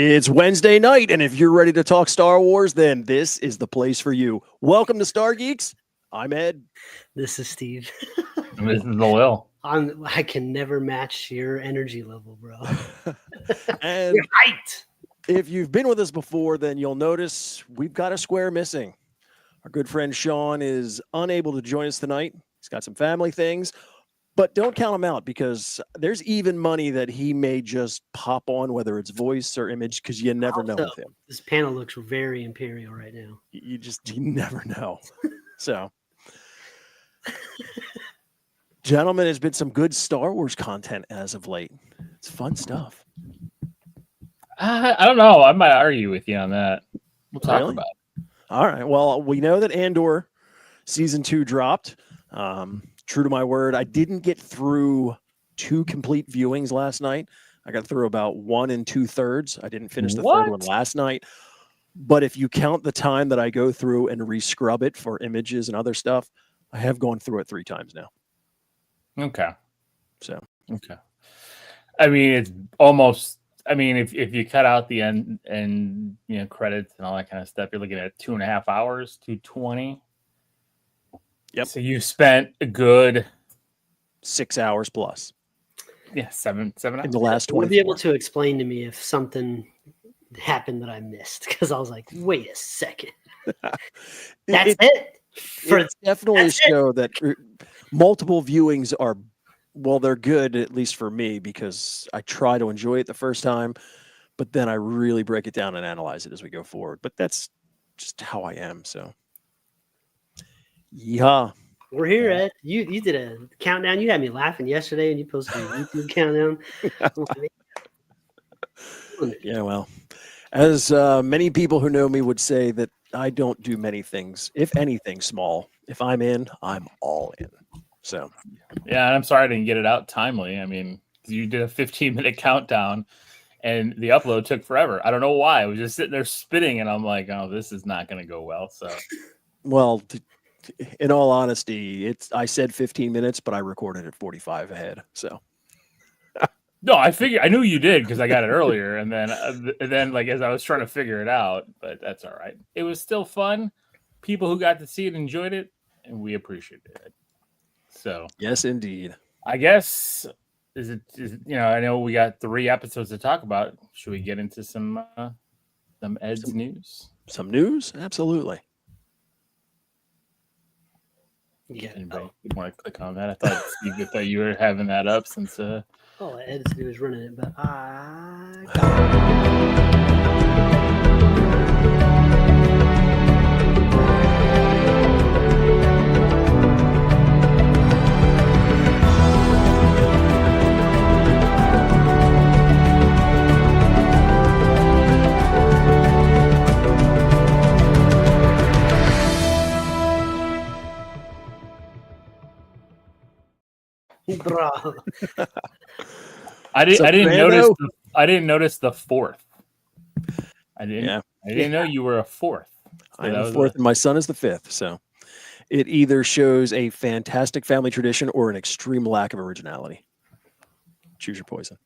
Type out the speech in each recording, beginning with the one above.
It's Wednesday night, and if you're ready to talk Star Wars, then this is the place for you. Welcome to Star Geeks. I'm Ed. This is Steve. This is the Will. I can never match your energy level, bro. And You're hyped. if you've been with us before, then you'll notice we've got a square missing. Our good friend Sean is unable to join us tonight. He's got some family things, but don't count him out because there's even money that he may just pop on, whether it's voice or image, because you never know with him. This panel looks very imperial right now. You never know. So, gentlemen, there's been some good Star Wars content as of late. It's fun stuff. I don't know. I might argue with you on that. We'll talk about it. All right. Well, we know that Andor season 2 dropped. True to my word, I didn't get through 2 complete viewings last night. I got through about 1 2/3. I didn't finish the third one last night. But if you count the time that I go through and rescrub it for images and other stuff, I have gone through it 3 times now. Okay. So, okay. I mean, it's almost, if you cut out the end and, credits and all that kind of stuff, you're looking at 2.5 hours, 220. Yep. So you spent a good 6 hours plus. Yeah, seven hours. In the last 24. Would be able to explain to me if something happened that I missed, because I was like, wait a second. That's it? It's definitely a show that multiple viewings are, well, they're good, at least for me, because I try to enjoy it the first time, but then I really break it down and analyze it as we go forward. But that's just how I am, so. Yeah. We're here, Ed. You did a countdown. You had me laughing yesterday, and you posted a YouTube countdown. Yeah, well, as many people who know me would say that I don't do many things, if anything, small. If I'm in, I'm all in. So, yeah, and I'm sorry I didn't get it out timely. I mean, you did a 15-minute countdown, and the upload took forever. I don't know why. I was just sitting there spitting, and I'm like, oh, this is not going to go well. So, well, in all honesty, I said 15 minutes, but I recorded it 45 ahead. So, no, I knew you did because I got it earlier, and then like as I was trying to figure it out, but that's all right. It was still fun. People who got to see it enjoyed it, and we appreciated it. So, yes, indeed. I guess is I know we got 3 episodes to talk about. Should we get into some Ed's news? Some news, absolutely. Yeah. Anybody want to click on that? I thought you were having that up since. Ed's news running it, but bro. I didn't notice the 4th. I didn't know you were a 4th. So I'm the 4th, and my son is the 5th. So it either shows a fantastic family tradition or an extreme lack of originality. Choose your poison.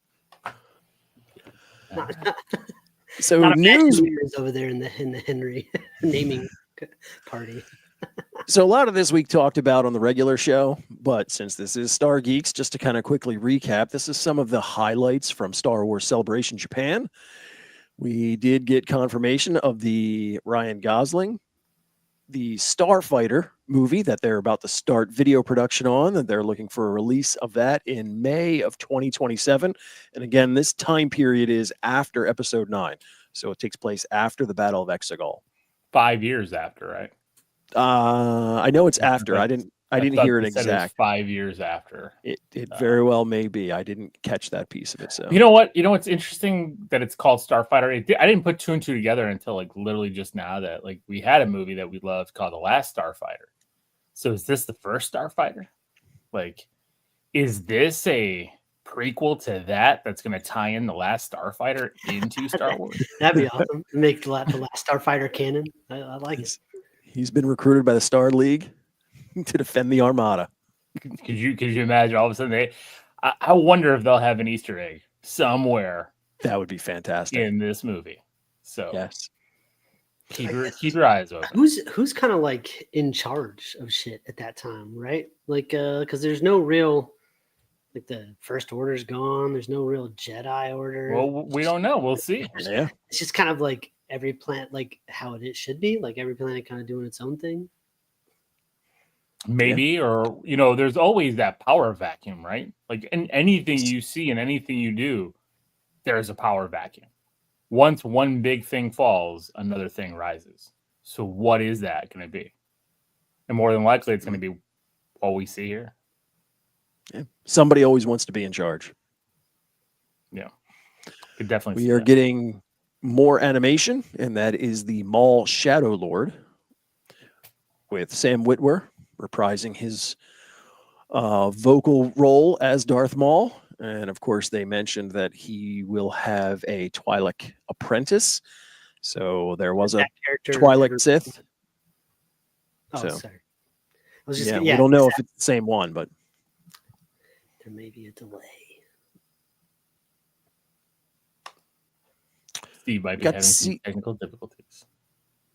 So not news over there in the Henry naming party. So a lot of this we talked about on the regular show, but since this is Star Geeks, just to kind of quickly recap, this is some of the highlights from Star Wars Celebration Japan. We did get confirmation of the Ryan Gosling, the Starfighter movie that they're about to start video production on, and they're looking for a release of that in May of 2027. And again, this time period is after Episode 9, so it takes place after the Battle of Exegol. 5 years after, right? I know it's after. I didn't hear it exact. 5 years after. It very well may be. I didn't catch that piece of it. So you know what? What's interesting that it's called Starfighter. I didn't put 2 and 2 together until like literally just now that like we had a movie that we loved called The Last Starfighter. So is this the first Starfighter? Like, is this a prequel to that's going to tie in The Last Starfighter into Star Wars? That'd be awesome. Make the Last Starfighter canon. I like it. He's been recruited by the Star League to defend the Armada. Could you imagine all of a sudden I wonder if they'll have an Easter egg somewhere That would be fantastic. in this movie. So Yes. keep your eyes open. Who's kind of like in charge of shit at that time, right? Like, because there's no real, like, the First Order's gone. There's no real Jedi Order. Well, we don't know. We'll see. Yeah. It's just kind of like every planet, like how it should be, like every planet kind of doing its own thing. Maybe, or there's always that power vacuum, right? Like in anything you see and anything you do, there's a power vacuum. Once one big thing falls, another thing rises. So what is that going to be? And more than likely, it's going to be what we see here. Yeah. Somebody always wants to be in charge. Yeah, could definitely. We are getting more animation, and that is the Maul Shadow Lord with Sam Witwer reprising his vocal role as Darth Maul. And of course, they mentioned that he will have a Twi'lek apprentice. So there was a Twi'lek Sith. Oh, so, sorry. I was just, we don't know if it's the same one, but there may be a delay. Steve might be having some technical difficulties.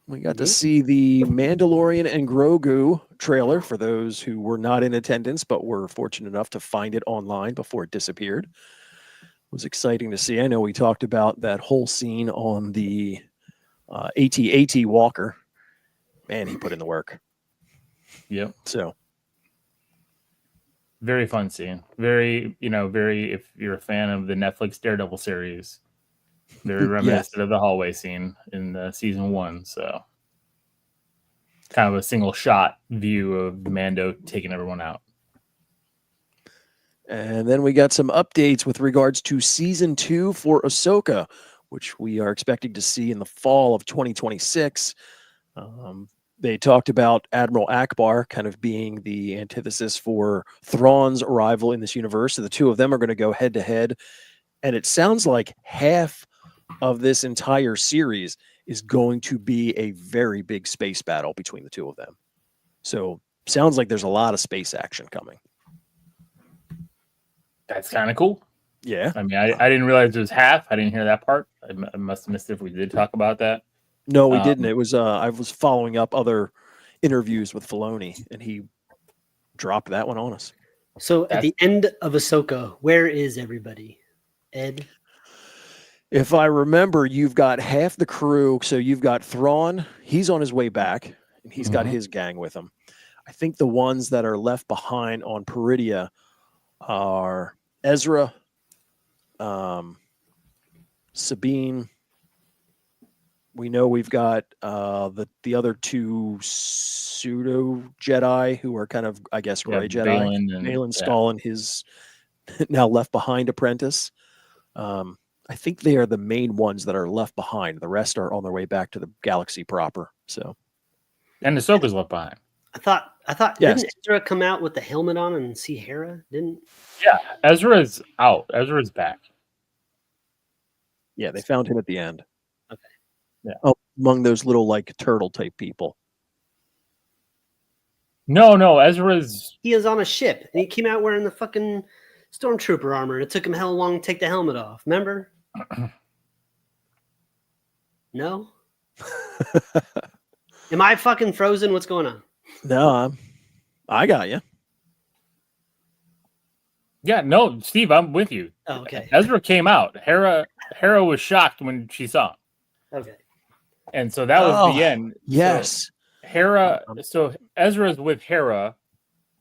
We got to see the Mandalorian and Grogu trailer for those who were not in attendance, but were fortunate enough to find it online before it disappeared. It was exciting to see. I know we talked about that whole scene on the AT-AT Walker. Man, he put in the work. Yep. So. Very fun scene. Very, if you're a fan of the Netflix Daredevil series, very reminiscent of the hallway scene in season 1. So kind of a single shot view of Mando taking everyone out. And then we got some updates with regards to season 2 for Ahsoka, which we are expecting to see in the fall of 2026. They talked about Admiral Akbar kind of being the antithesis for Thrawn's arrival in this universe. So the two of them are going to go head to head. And it sounds like half of this entire series is going to be a very big space battle between the two of them. So sounds like there's a lot of space action coming. That's kind of cool. Yeah. I mean, I didn't realize it was half. I didn't hear that part. I must have missed it if we did talk about that. No, we didn't. It was I was following up other interviews with Filoni, and he dropped that one on us. So at the end of Ahsoka, where is everybody? Ed? If I remember, you've got half the crew. So you've got Thrawn. He's on his way back, and he's got his gang with him. I think the ones that are left behind on Peridia are Ezra, Sabine. We know we've got the other two pseudo Jedi who are kind of, I guess, gray Jedi. Baylan Skoll and his now left behind apprentice. I think they are the main ones that are left behind. The rest are on their way back to the galaxy proper. So, and Ahsoka's left behind. I thought yes. Didn't Ezra come out with the helmet on and see Hera? Didn't? Yeah, Ezra's out. Ezra's back. Yeah, they found him at the end. Okay. Yeah. Oh, among those little like turtle type people. No, Ezra's. He is on a ship, and he came out wearing the fucking stormtrooper armor, and it took him hell long to take the helmet off. Remember? No. Am I fucking frozen? What's going on? No, I got you. Yeah, no, Steve, I'm with you. Oh, okay. Ezra came out. Hera was shocked when she saw him. Okay. And so that was the end. Yes. So Ezra's with Hera,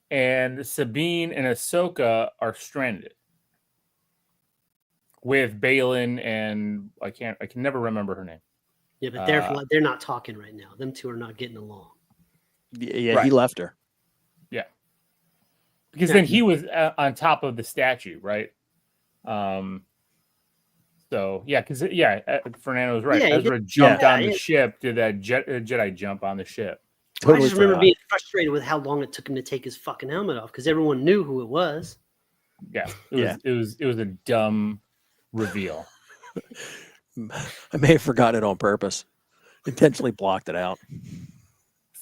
and Sabine and Ahsoka are stranded with Baylan and I can never remember her name. Yeah, but they're not talking right now. Them two are not getting along. Yeah, right. He left her. Yeah. Because then he was on top of the statue, right? So, yeah, Fernando was right. Yeah, Ezra jumped on the ship, did that Jedi jump on the ship. Totally. I just remember being frustrated with how long it took him to take his fucking helmet off because everyone knew who it was. Yeah, it was a dumb reveal. I may have forgotten it on purpose. Intentionally blocked it out.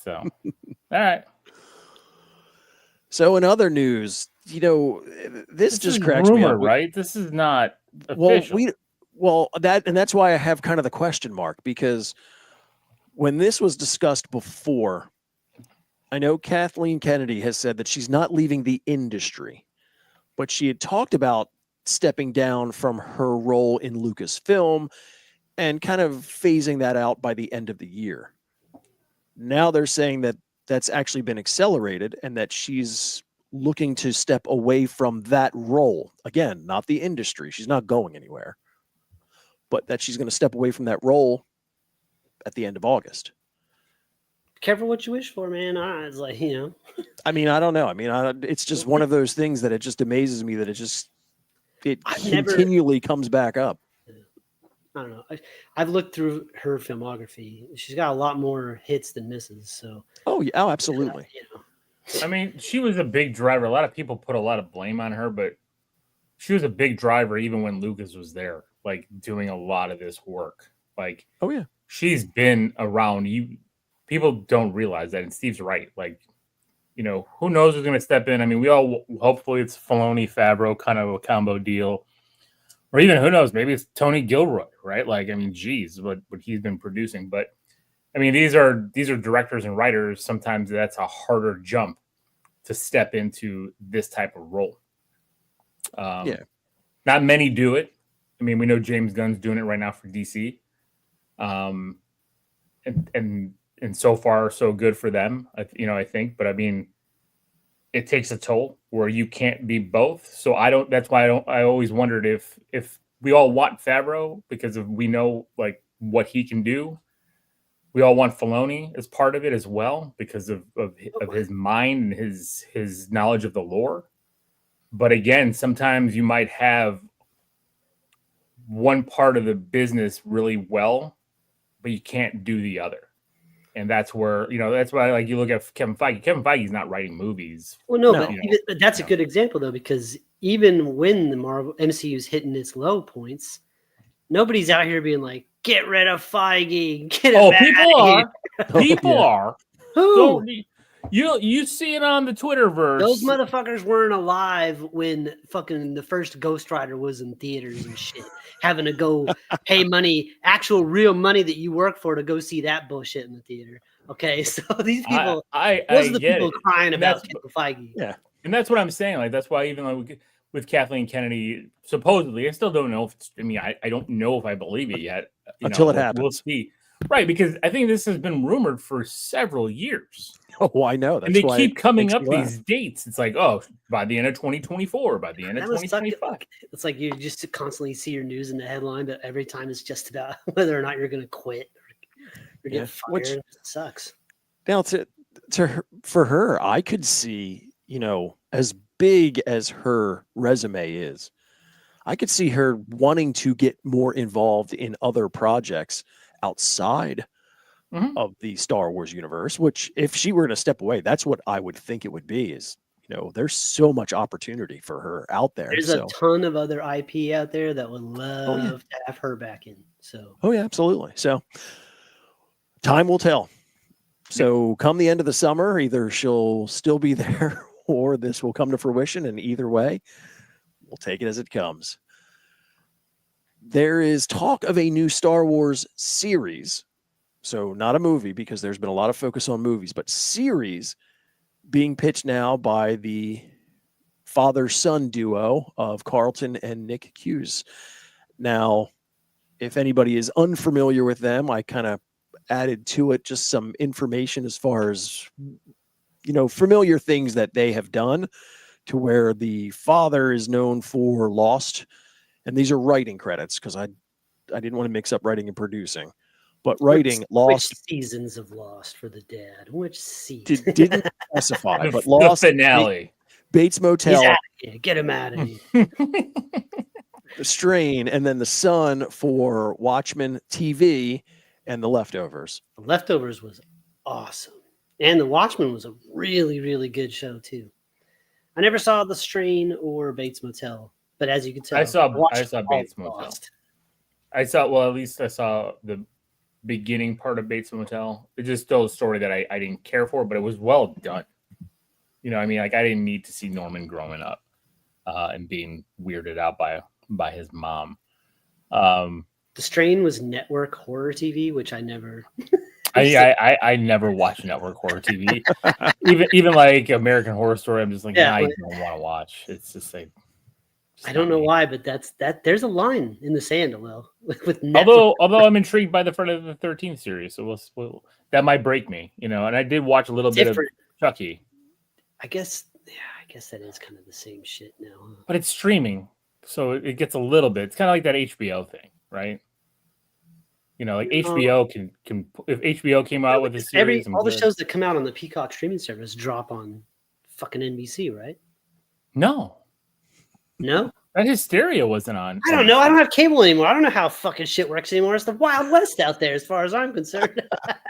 So, all right. So, in other news, this just cracks me up. Right? This is not official. Well, Well, that's why I have kind of the question mark, because when this was discussed before, I know Kathleen Kennedy has said that she's not leaving the industry, but she had talked about stepping down from her role in Lucasfilm and kind of phasing that out by the end of the year. Now they're saying that that's actually been accelerated and that she's looking to step away from that role. Again, not the industry. She's not going anywhere, but that she's going to step away from that role at the end of August. Careful what you wish for, man. It's like, I mean, I don't know. I mean, it's just one of those things that it just amazes me that it continually comes back up. I don't know. I've looked through her filmography. She's got a lot more hits than misses. So. Oh yeah, oh, absolutely. I mean, she was a big driver. A lot of people put a lot of blame on her, but she was a big driver even when Lucas was there, like doing a lot of this work. Like, oh yeah, she's been around. People don't realize that, and Steve's right. Like, who knows who's going to step in? I mean, we all hopefully it's Filoni, Favreau, kind of a combo deal. Or even, who knows, maybe it's Tony Gilroy, right? Like, I mean, geez, what he's been producing. But, I mean, these are directors and writers. Sometimes that's a harder jump to step into this type of role. Yeah. Not many do it. I mean, we know James Gunn's doing it right now for DC. And so far, so good for them, I think. But, I mean, it takes a toll where you can't be both. So that's why I always wondered if we all want Favreau because we know like what he can do. We all want Filoni as part of it as well because of his mind and his knowledge of the lore. But again, sometimes you might have one part of the business really well, but you can't do the other. And that's where, that's why, like, you look at Kevin Feige. Kevin Feige's not writing movies. Well, no. But that's a good example, though, because even when the Marvel MCU is hitting its low points, nobody's out here being like, "Get rid of Feige." People are. Who? You see it on the Twitterverse. Those motherfuckers weren't alive when fucking the first Ghost Rider was in theaters and shit. Having to go pay money, actual real money that you work for to go see that bullshit in the theater. Okay, so these people, those are the people crying about Kevin Feige. Yeah, and that's what I'm saying. Like, that's why even like with Kathleen Kennedy, supposedly, I still don't know if I don't know if I believe it yet. Until it happens. We'll see. Right, because I think this has been rumored for several years. Oh, I know. That's and they keep coming up these dates. It's like, oh, by the end of 2024, by the end of 2025. It's like you just constantly see your news in the headline, but every time it's just about whether or not you're going to quit or get fired. Which it sucks. Now, for her, I could see, as big as her resume is, I could see her wanting to get more involved in other projects outside of the Star Wars universe, which if she were to step away, that's what I would think it would be is, there's so much opportunity for her out there. There's a ton of other IP out there that would love to have her back in. So, oh yeah, absolutely. So time will tell. So come the end of the summer, either she'll still be there or this will come to fruition. And either way, we'll take it as it comes. There is talk of a new Star Wars series. So not a movie because there's been a lot of focus on movies, but series being pitched now by the father-son duo of Carlton and Nick Hughes. Now, if anybody is unfamiliar with them, I kind of added to it just some information as far as, familiar things that they have done to where the father is known for Lost. And these are writing credits because I didn't want to mix up writing and producing. But writing Lost. Which seasons of Lost for the dad? Which season? Didn't specify, but Lost. The finale. Bates Motel. He's out of here. Get him out of here. The Strain, and then the son for Watchmen TV and The Leftovers. The Leftovers was awesome. And The Watchmen was a really, really good show, too. I never saw The Strain or Bates Motel, but as you can tell, I saw Bates Motel. At least I saw the beginning part of Bates Motel. It's just still a story that I didn't care for, but it was well done. I didn't need to see Norman growing up and being weirded out by his mom. The Strain was network horror TV, which I never. I never watch network horror TV. even like American Horror Story, I'm just like, Yeah, I like- don't want to watch. It's just like, I don't know why, but that. There's a line in the sand, though. With Netflix. Although I'm intrigued by the Friday the 13th series, so that might break me, you know. And I did watch a little bit of Chucky. I guess that is kind of the same shit now. Huh? But it's streaming, so it gets a little bit. It's kind of like that HBO thing, right? You know, like HBO can if HBO came out with a series, all the shows that come out on the Peacock streaming service drop on fucking NBC, right? No. That Hysteria wasn't on. I don't know. I don't have cable anymore. I don't know how fucking shit works anymore. It's the Wild West out there, as far as I'm concerned.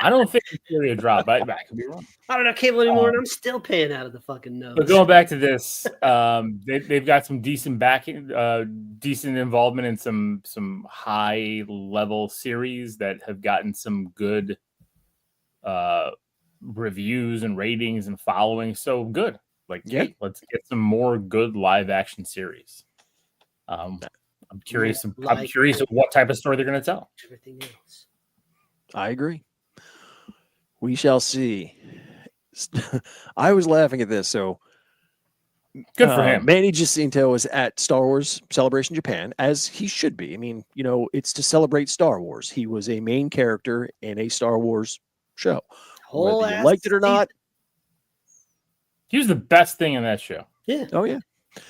I don't think Hysteria dropped. I could be wrong. I don't have cable anymore, and I'm still paying out of the fucking nose. But going back to this, they've got some decent backing, decent involvement in some high level series that have gotten some good reviews and ratings and following. So good. Like, hey, let's get some more good live action series. I'm curious. I'm curious of what type of story they're going to tell. Everything else. I agree. We shall see. I was laughing at this. So good for him. Manny Jacinto is at Star Wars Celebration Japan, as he should be. I mean, you know, it's to celebrate Star Wars. He was a main character in a Star Wars show. Whether you liked it or not. He was the best thing in that show. Yeah. Oh, yeah.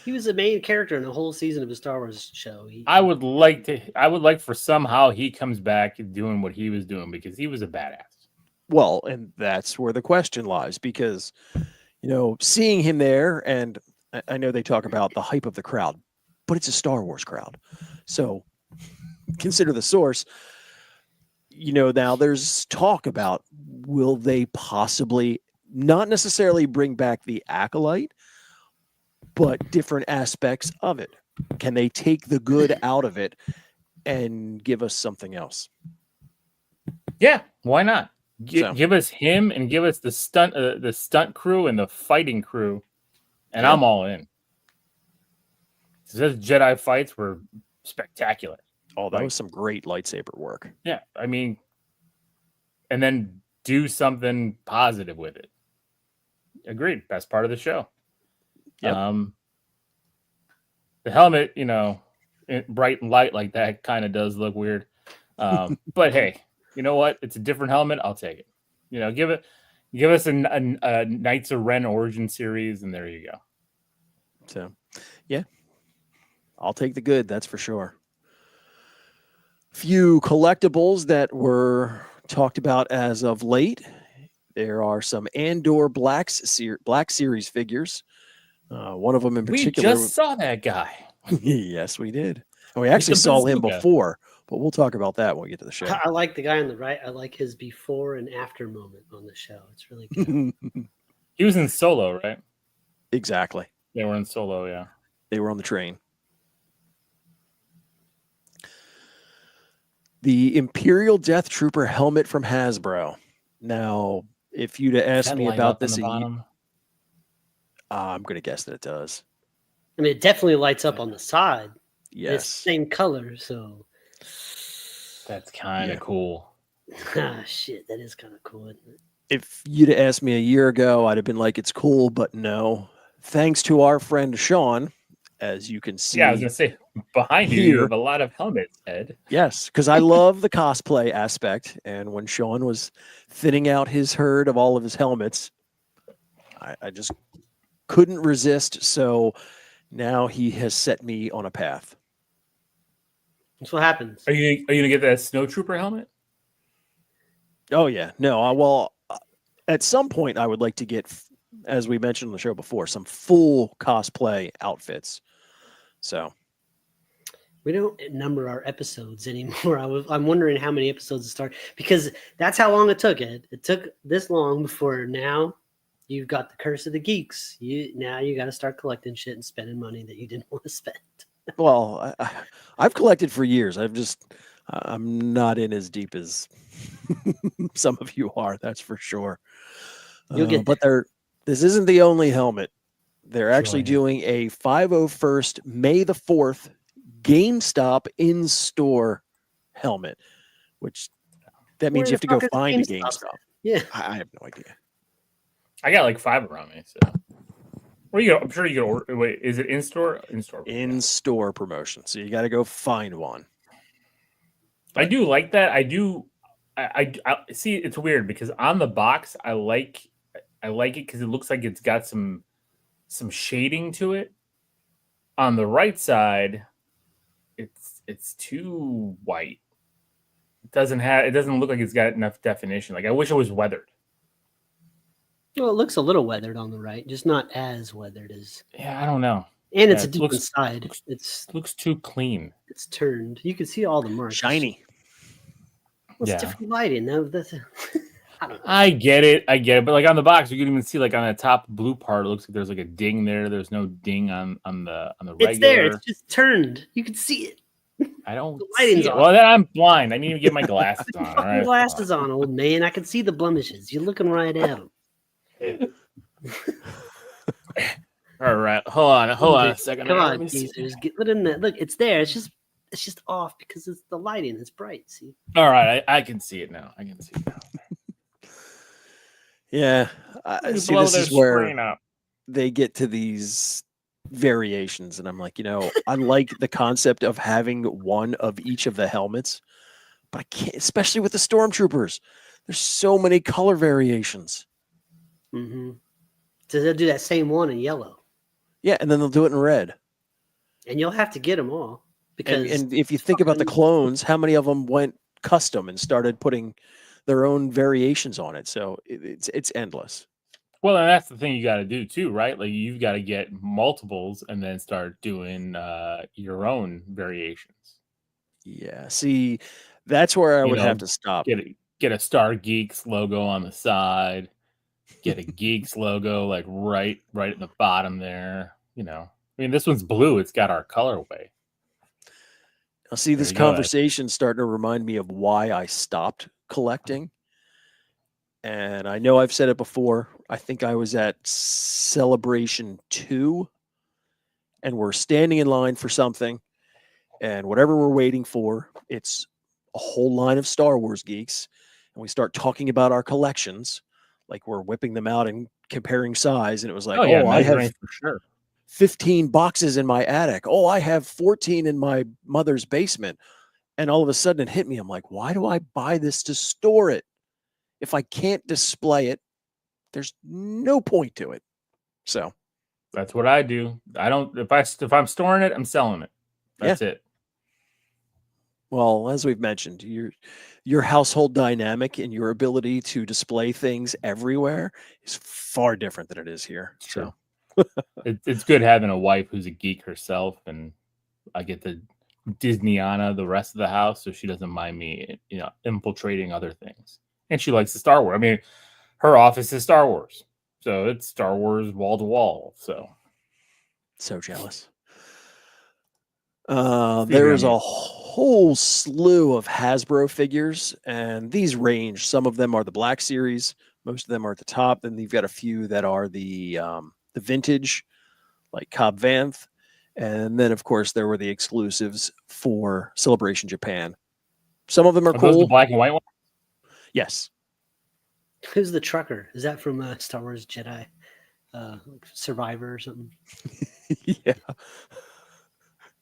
He was the main character in the whole season of a Star Wars show. I would like for somehow he comes back doing what he was doing, because he was a badass. Well, and that's where the question lies, because, you know, seeing him there, and I know they talk about the hype of the crowd, but it's a Star Wars crowd. So consider the source. You know, now there's talk about, will they possibly not necessarily bring back the Acolyte, but different aspects of it? Can they take the good out of it and give us something else? Yeah, why not? Give us him and give us the stunt crew and the fighting crew, and I'm all in. Those Jedi fights were spectacular. Oh, that was some great lightsaber work. Yeah, I mean, and then do something positive with it. Agreed. Best part of the show. Yep. The helmet, you know, bright and light like that kind of does look weird. But hey, you know what? It's a different helmet. I'll take it. You know, give us a Knights of Ren origin series, and there you go. So, yeah, I'll take the good. That's for sure. Few collectibles that were talked about as of late. There are some Andor Black Series figures. One of them in particular. We just saw that guy. Yes, we did. And we actually saw him before, but we'll talk about that when we get to the show. I like the guy on the right. I like his before and after moment on the show. It's really good. He was in Solo, right? Exactly. They were in Solo, yeah. They were on the train. The Imperial Death Trooper helmet from Hasbro. Now, if you'd have asked me about this, I'm going to guess that it does. I mean, it definitely lights up on the side. Yes. It's the same color, so. That's kind of cool. Ah, shit, that is kind of cool, isn't it? If you'd have asked me a year ago, I'd have been like, it's cool, but no. Thanks to our friend Sean, as you can see. Yeah, I was going to say, behind you have a lot of helmets, Ed. Yes, because I love the cosplay aspect. And when Sean was thinning out his herd of all of his helmets, I just couldn't resist. So now he has set me on a path. That's what happens. Are you going to get that Snowtrooper helmet? Oh, yeah. No, well, at some point I would like to get, as we mentioned on the show before, some full cosplay outfits. So we don't number our episodes anymore. I'm wondering how many episodes it started, because that's how long it took. It took this long before now you've got the Curse of the Geeks. Now you got to start collecting shit and spending money that you didn't want to spend. Well, I've collected for years. I'm not in as deep as some of you are. That's for sure. You'll get but this isn't the only helmet. They're actually doing a 501st May the 4th GameStop in-store helmet, which that means Where you the have to go fuck is find a GameStop? GameStop. Yeah. I have no idea. I got like 5 around me. So, where you go? I'm sure you can order. Wait, is it in store? In store. In-store promotion. So you got to go find one. I do like that. I do. I see. It's weird because on the box, I like it because it looks like it's got some shading to it. On the right side, it's too white. It doesn't look like it's got enough definition. Like I wish it was weathered. Well, it looks a little weathered on the right, just not as weathered as. Yeah, I don't know. And it's Yeah, a different side. It looks too clean. It's turned. You can see all the marks. Shiny. Well, it's Yeah. different lighting. Now that's. I don't know. I get it, but like on the box, you can even see like on the top blue part, it looks like there's like a ding there. There's no ding on the regular. It's there. It's just turned. You can see it. I don't The lighting's see it. off. Well, then I'm blind. I need to get my glasses on. Put All your right. glasses on, old man. I can see the blemishes. You're looking right at them. All right. Hold on a second. Come Let on, me see. Jesus. Get in there. Look, it's there. It's just off because it's the lighting. It's bright. See. All right, I can see it now. Yeah. See, this is where they get to these variations, and I'm like, I like the concept of having one of each of the helmets, but I can't, especially with the stormtroopers. There's so many color variations. Mm-hmm. So they'll do that same one in yellow. Yeah, and then they'll do it in red. And you'll have to get them all because. And if you think about the clones, how many of them went custom and started putting their own variations on it? So it's endless. Well, and that's the thing you got to do too, right? Like you've got to get multiples and then start doing your own variations. Yeah. See, that's where I would have to stop. Get a Star Geeks logo on the side. Get a Geeks logo like right at the bottom there. I mean, this one's blue. It's got our colorway. I'll see this conversation starting to remind me of why I stopped collecting. And I know I've said it before. I think I was at Celebration 2, and we're standing in line for something. And whatever we're waiting for, it's a whole line of Star Wars geeks. And we start talking about our collections, like we're whipping them out and comparing size. And it was like, I have for sure 15 boxes in my attic. Oh, I have 14 in my mother's basement. And all of a sudden it hit me. I'm like, why do I buy this to store it? If I can't display it, there's no point to it. So that's what I do. I don't, if I'm storing it, I'm selling it. That's it. Well, as we've mentioned, your household dynamic and your ability to display things everywhere is far different than it is here. Sure. So it's good having a wife who's a geek herself, and I get to Disneyana the rest of the house, so she doesn't mind me, infiltrating other things. And she likes the Star Wars. I mean, her office is Star Wars, so it's Star Wars wall to wall. So jealous. There is a whole slew of Hasbro figures, and these range. Some of them are the Black Series. Most of them are at the top. Then you've got a few that are the vintage, like Cobb Vanth. And then, of course, there were the exclusives for Celebration Japan. Some of them are cool. Those the black and white ones? Yes. Who's the trucker? Is that from Star Wars Jedi Survivor or something? Yeah.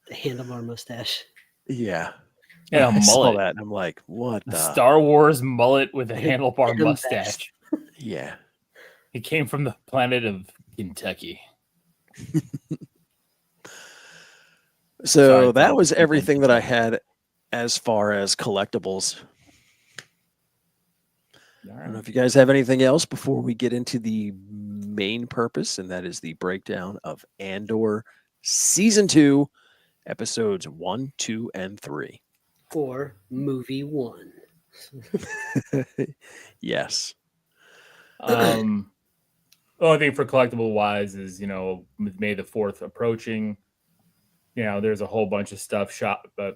The handlebar mustache. Yeah. Yeah, I saw that, and I'm like, what the? Star Wars mullet with a handlebar mustache. Yeah. He came from the planet of Kentucky. So that was everything that I had as far as collectibles. I don't know if you guys have anything else before we get into the main purpose, and that is the breakdown of Andor Season 2, Episodes 1, 2, and 3. Or Movie 1. Yes. The only thing for collectible wise is, with May the 4th approaching, there's a whole bunch of stuff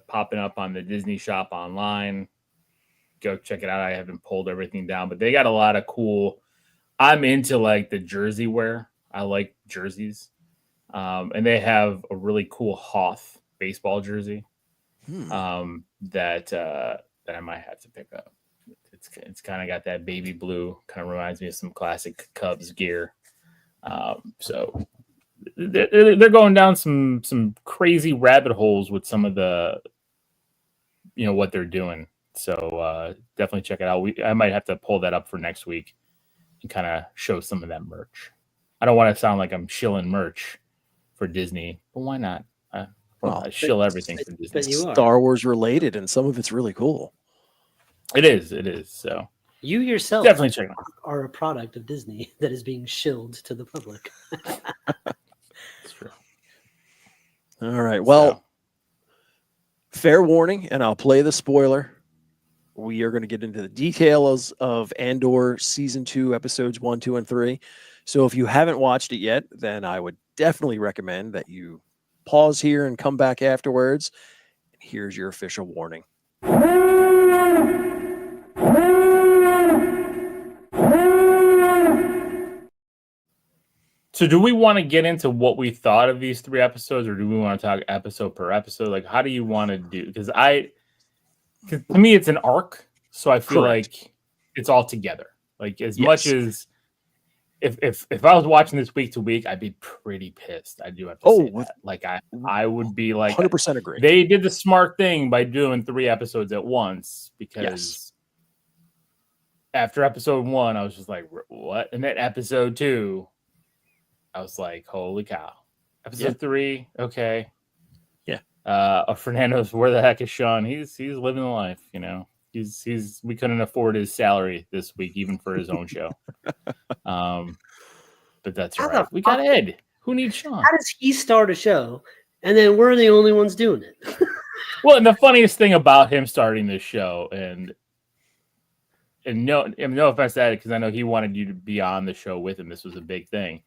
popping up on the Disney shop online. Go check it out. I haven't pulled everything down, but they got a lot of cool. I'm into like the jersey wear. I like jerseys. And they have a really cool Hoth baseball jersey Hmm. that I might have to pick up. It's kind of got that baby blue, kind of reminds me of some classic Cubs gear. So they're going down some crazy rabbit holes with some of the, what they're doing. So definitely check it out. I might have to pull that up for next week and kind of show some of that merch. I don't want to sound like I'm shilling merch for Disney, but why not? Well, I shill everything for Disney. but you are. Star Wars related, and some of it's really cool. It is. So You yourself definitely check it out. are a product of Disney that is being shilled to the public. It's true. All right. Well, So, fair warning, and I'll play the spoiler. We are going to get into the details of Andor season 2, episodes 1, 2, and 3. So if you haven't watched it yet, then I would definitely recommend that you pause here and come back afterwards. Here's your official warning. So do we want to get into what we thought of these 3 episodes, or do we want to talk episode per episode? Like, how do you want to do? Because to me, it's an arc, so I feel Correct. like it's all together. Like, as Yes. much as if I was watching this week to week, I'd be pretty pissed. I do have to say that. Like, I would be like, 100% agree. they did the smart thing by doing 3 episodes at once, because Yes. after episode 1, I was just like, what? And then episode 2, I was like, holy cow. Episode 3, okay. Yeah. Fernando's, where the heck is Sean? He's living the life, He's we couldn't afford his salary this week, even for his own show. But that's all right. We got Ed. Who needs Sean? How does he start a show and then we're the only ones doing it? Well, and the funniest thing about him starting this show, and no offense to Ed, because I know he wanted you to be on the show with him. This was a big thing.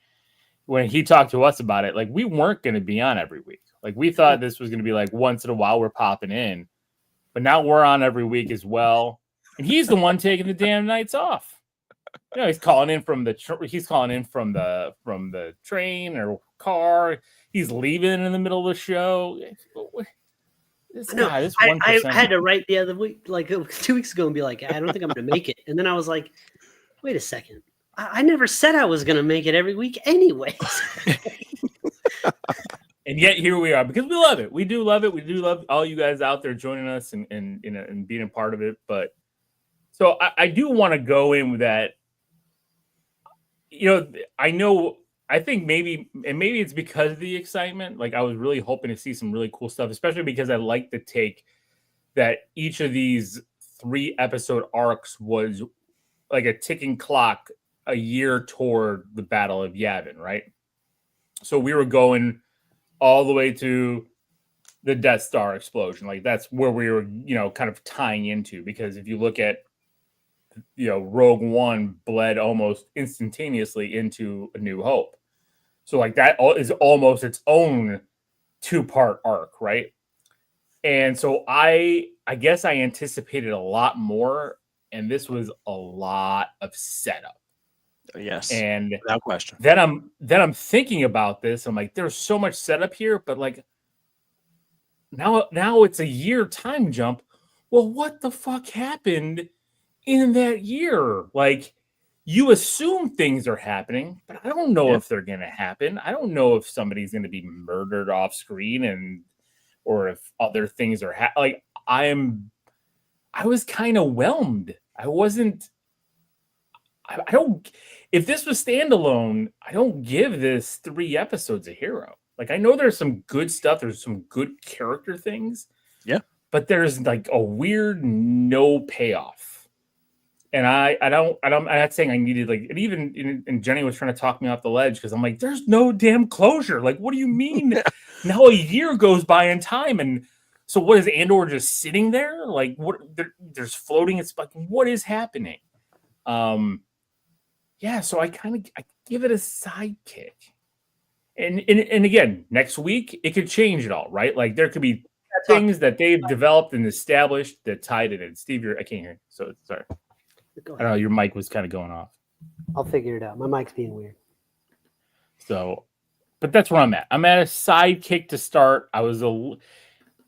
When he talked to us about it, like, we weren't going to be on every week. Like, we thought this was going to be like once in a while we're popping in, but now we're on every week as well. And he's the one taking the damn nights off. He's calling in from the train or car. He's leaving in the middle of the show. This guy, this 1%. I had to write the other week, like 2 weeks ago, and be like, I don't think I'm going to make it. And then I was like, wait a second. I never said I was going to make it every week anyways. And yet here we are, because we love it. We do love it. We do love all you guys out there joining us and being a part of it. But so I do want to go in with that. I think maybe it's because of the excitement. Like, I was really hoping to see some really cool stuff, especially because I like the take that each of these 3 episode arcs was like a ticking clock, a year toward the Battle of Yavin, right? So we were going all the way to the Death Star explosion. Like, that's where we were, kind of tying into, because if you look at, Rogue One bled almost instantaneously into A New Hope. So, like, that is almost its own 2-part arc, right? And so I guess I anticipated a lot more, and this was a lot of setup. Yes. And without question. Then I'm thinking about this. I'm like, there's so much setup here, but like now it's a year time jump. Well, what the fuck happened in that year? Like, you assume things are happening, but I don't know if they're gonna happen. I don't know if somebody's gonna be murdered off screen, or if other things are like, I was kind of whelmed. I don't. If this was standalone, I don't give this 3 episodes a hero. Like, I know there's some good stuff. There's some good character things. Yeah. But there's like a weird no payoff. And I'm not saying I needed, like, and even and Jenny was trying to talk me off the ledge, because I'm like, there's no damn closure. Like, what do you mean? Now a year goes by in time, and so what is Andor just sitting there? Like, what? There's floating. It's like, what is happening? Yeah, so I give it a sidekick. And again, next week it could change it all, right? Like, there could be things that they've developed and established that tied it in. Steve, I can't hear you, so sorry. I don't know, your mic was kind of going off. I'll figure it out. My mic's being weird. So but that's where I'm at. I'm at a sidekick to start. And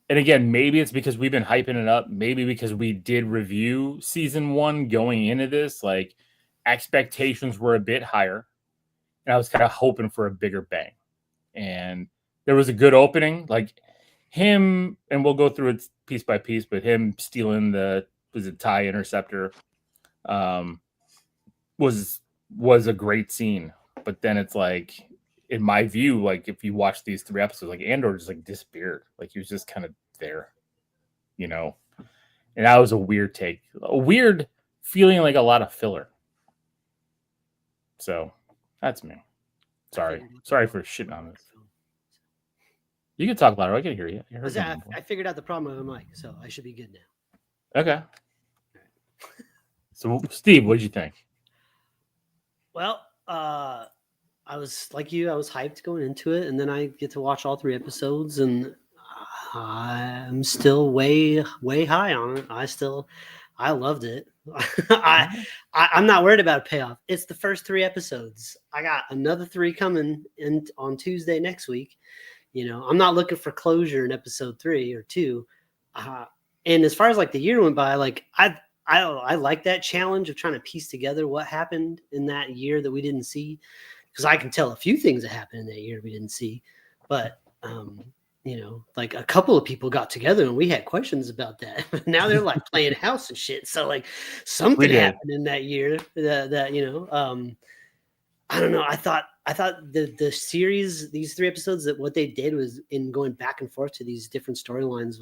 again, maybe it's because we've been hyping it up. Maybe because we did review season 1 going into this, like expectations were a bit higher, and I was kind of hoping for a bigger bang. And there was a good opening, like him, and we'll go through it piece by piece, but him stealing the TIE interceptor was a great scene. But then it's like, in my view, like if you watch these 3 episodes, like Andor just like disappeared. Like he was just kind of there, you know? And that was a weird take. A weird feeling, like a lot of filler. So that's me. Sorry for shitting on this. You can talk louder. I can hear you. I figured out the problem with the mic, so I should be good now. Okay. So, Steve, what did you think? Well, I was like you. I was hyped going into it, and then I get to watch all 3 episodes, and I'm still way high on it. I loved it. I'm not worried about a payoff. It's the first 3 episodes. I got another 3 coming in on Tuesday next week. You know, I'm not looking for closure in episode 3 or 2. And as far as like the year went by, like I like that challenge of trying to piece together what happened in that year that we didn't see, because I can tell a few things that happened in that year we didn't see, but you know, like a couple of people got together and we had questions about that. Now they're like playing house and shit. So like something happened in that year that you know, I don't know. I thought the series, these 3 episodes, that what they did was in going back and forth to these different storylines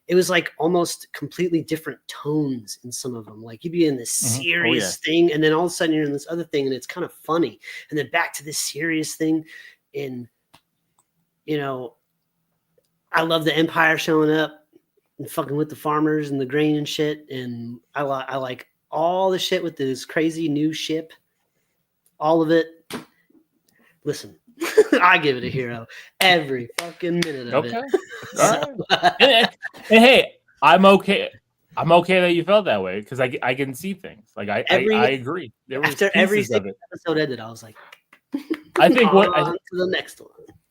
it was like almost completely different tones in some of them. Like you'd be in this serious thing, and then all of a sudden you're in this other thing, and it's kind of funny, and then back to this serious thing. And you know, I love the Empire showing up and fucking with the farmers and the grain and shit. And I like all the shit with this crazy new ship, all of it. Listen, I give it a hero every fucking minute of it. All right. and hey, I'm okay. I'm okay that you felt that way, because I can see things. Like I agree. There was after every episode ended, I was like, I think to the next one.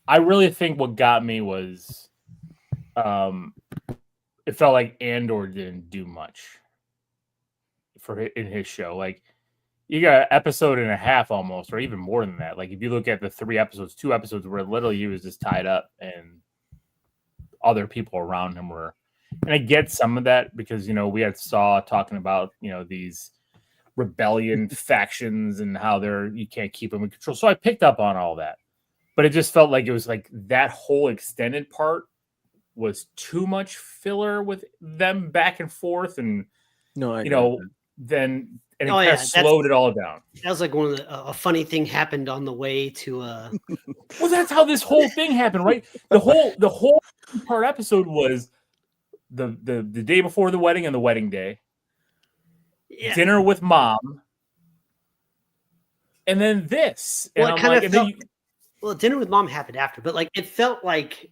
I really think what got me was, it felt like Andor didn't do much in his show. Like you got an episode and a half almost, or even more than that. Like if you look at the 3 episodes, 2 episodes where literally he was just tied up and other people around him were. And I get some of that because, you know, we had Saw talking about, you know, these rebellion factions and how you can't keep them in control. So I picked up on all that, but it just felt like it was like that whole extended part was too much filler with them back and forth. And, then it kind of slowed it all down. That was like one of a funny thing happened on the way to well, that's how this whole thing happened, right? The whole part episode was the day before the wedding and the wedding day. Yeah. Dinner with mom. And then this. And well, I'm like, well, dinner with mom happened after, but like it felt like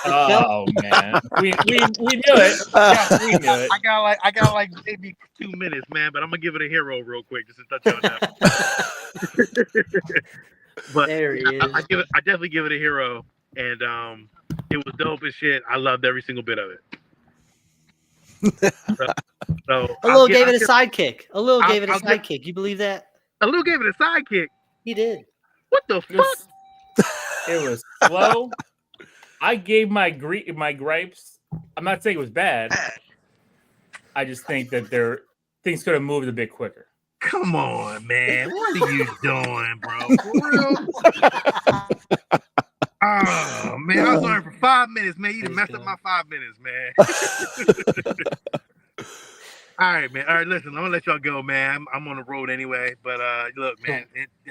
oh man, we knew it. We knew it. I got like maybe 2 minutes, man. But I'm gonna give it a hero real quick just to touch on that. But there he is. I definitely give it a hero, and it was dope as shit. I loved every single bit of it. So a little gave it a sidekick. A little gave it a sidekick. You believe that? A little gave it a sidekick. He did. What the fuck? It was slow. I gave my gripes. I'm not saying it was bad. I just think that things could have moved a bit quicker. Come on, man. What are you doing, bro? For real? Oh, man. I was on for 5 minutes, man. You done messed up my 5 minutes, man. All right, man. All right, listen. I'm going to let y'all go, man. I'm on the road anyway. But look, man,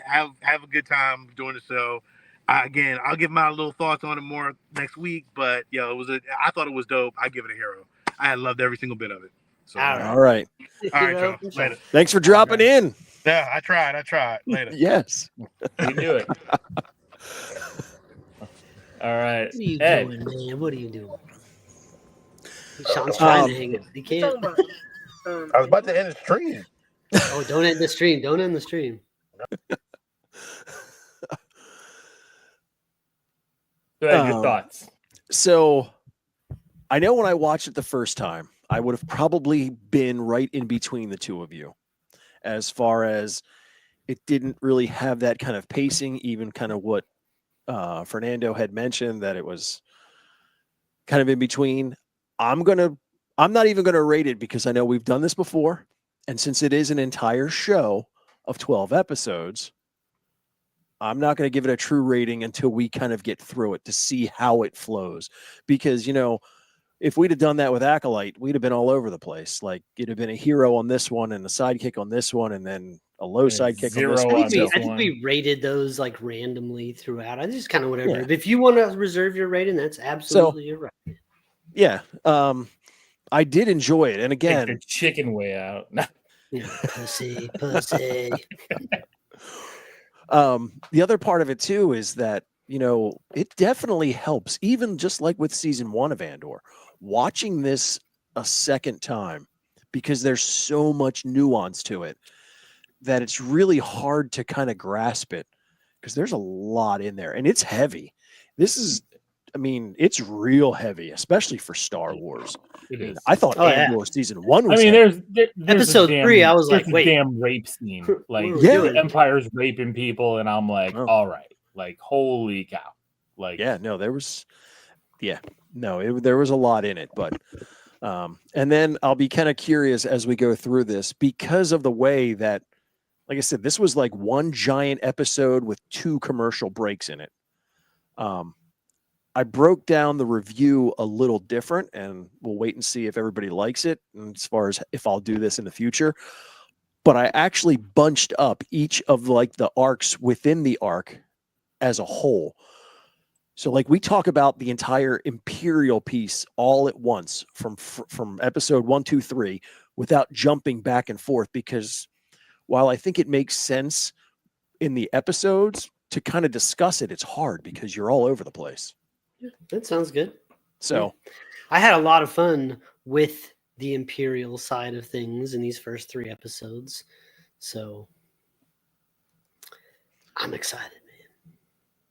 have a good time doing the show. Again, I'll give my little thoughts on it more next week. But, yo, I thought it was dope. I give it a hero. I loved every single bit of it. So, all right. All right, y'all. Later. Thanks for dropping in. Yeah, I tried. Later. Yes. We knew it. All right. What are you doing, man? What are you doing? Sean's trying to hang it. He can't. I was about to end the stream. Oh, don't end the stream. Don't end the stream. Go ahead, your thoughts. So I know when I watched it the first time, I would have probably been right in between the two of you as far as it didn't really have that kind of pacing, even kind of what Fernando had mentioned, that it was kind of in between. I'm not even gonna rate it because I know we've done this before. And since it is an entire show of 12 episodes, I'm not going to give it a true rating until we kind of get through it to see how it flows. Because, if we'd have done that with Acolyte, we'd have been all over the place. Like, it'd have been a hero on this one and a sidekick on this one, and then a low sidekick on this zero one. on this I think one. we rated those like randomly throughout. I just kind of whatever. Yeah. If you want to reserve your rating, that's absolutely your right. Yeah. I did enjoy it. And Take the again, chicken way out. Pussy. the other part of it too is that, it definitely helps, even just like with season 1 of Andor, watching this a second time, because there's so much nuance to it that it's really hard to kind of grasp it, because there's a lot in there and it's heavy. It's real heavy, especially for Star Wars. It is. I thought Andor season 1 was there's Episode 3, I was like, there's a wait. damn rape scene. Like, Yeah. the Empire's raping people, and I'm like, Oh. all right. Like, holy cow. Like, there was a lot in it, but and then I'll be kind of curious as we go through this, because of the way that, like I said, this was like one giant episode with 2 commercial breaks in it. I broke down the review a little different, and we'll wait and see if everybody likes it, and as far as if I'll do this in the future. But I actually bunched up each of like the arcs within the arc as a whole. So like we talk about the entire Imperial piece all at once from episode 1, 2, 3 without jumping back and forth, because while I think it makes sense in the episodes to kind of discuss it, it's hard because you're all over the place. That sounds good. So I had a lot of fun with the Imperial side of things in these first 3 episodes. So I'm excited, man.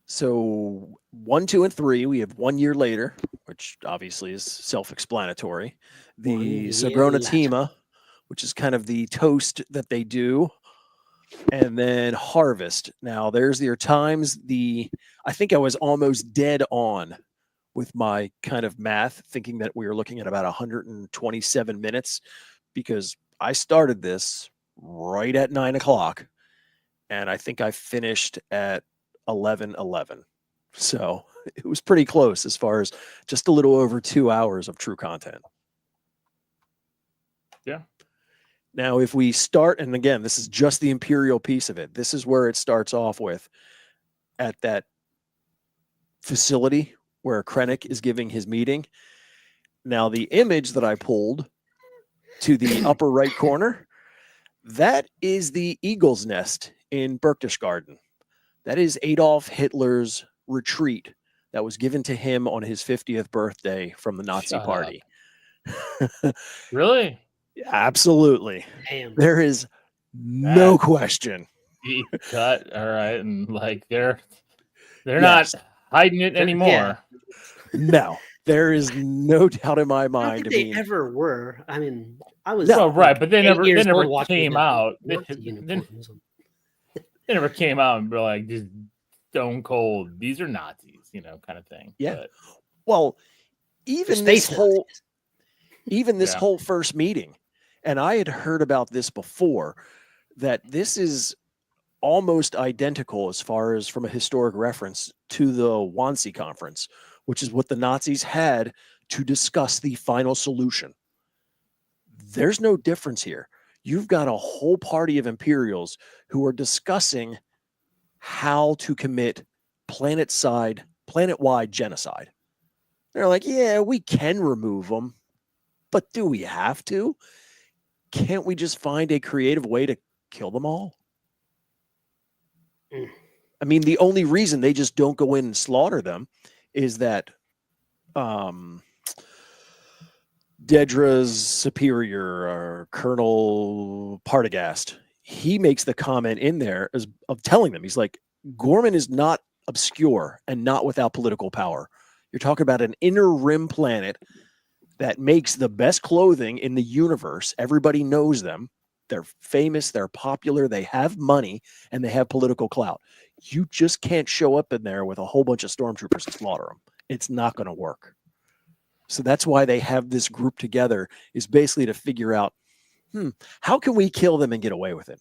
So 1, 2, and 3, we have 1 year later, which obviously is self-explanatory. The Sagrona Tima, which is kind of the toast that they do. And then Harvest. Now there's your times. I think I was almost dead on with my kind of math, thinking that we were looking at about 127 minutes, because I started this right at 9:00, and I think I finished at 11:11. So it was pretty close as far as just a little over 2 hours of true content. Yeah. Now, if we start, and again, this is just the Imperial piece of it. This is where it starts off with at that facility where Krennic is giving his meeting. Now, the image that I pulled to the upper right corner, that is the Eagle's Nest in Berchtesgaden. That is Adolf Hitler's retreat that was given to him on his 50th birthday from the Nazi Party. Really? Absolutely. Damn. There is no question. Deep cut. All right. And like they're Yes. not hiding it anymore. Yeah. No, there is no doubt in my I don't mind. think they ever were. I mean, I was Well, right, but they 8 never years old watching came the out. Nazi uniforms. They never came out and were like just stone cold. These are Nazis, kind of thing. Yeah. But, Well, even Space this whole first meeting, and I had heard about this before, that this is almost identical as far as from a historic reference to the Wannsee Conference, which is what the Nazis had to discuss the final solution. There's no difference here. You've got a whole party of Imperials who are discussing how to commit planet-wide genocide. They're like, yeah, we can remove them, but do we have to? Can't we just find a creative way to kill them all? I mean, the only reason they just don't go in and slaughter them is that Dedra's superior, or Colonel Partagast, he makes the comment in there of telling them, he's like, Gorman is not obscure and not without political power. You're talking about an inner rim planet that makes the best clothing in the universe. Everybody knows them. They're famous, they're popular, they have money, and they have political clout. You just can't show up in there with a whole bunch of stormtroopers and slaughter them. It's not going to work. So that's why they have this group together, is basically to figure out, how can we kill them and get away with it?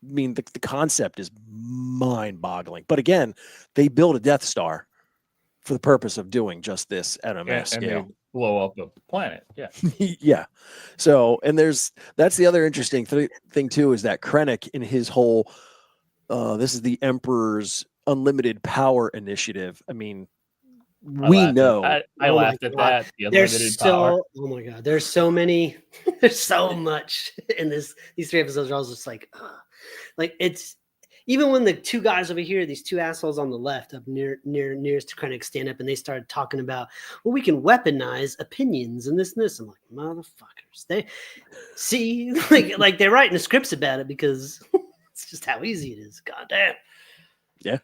I mean, the concept is mind-boggling. But again, they build a Death Star for the purpose of doing just this at a mass scale. They blow up the planet. Yeah. Yeah. So, and that's the other interesting thing too, is that Krennic in his whole, this is the Emperor's unlimited power initiative. I mean, we know. I laughed at that. The unlimited power. Oh my God. There's so many, there's so much in these 3 episodes. I was just like it's, even when the 2 guys over here, these 2 assholes on the left up nearest to Krennic stand up and they started talking about, well, we can weaponize opinions and this and this. I'm like, motherfuckers. They see, like they're writing the scripts about it because it's just how easy it is. God damn. Yeah.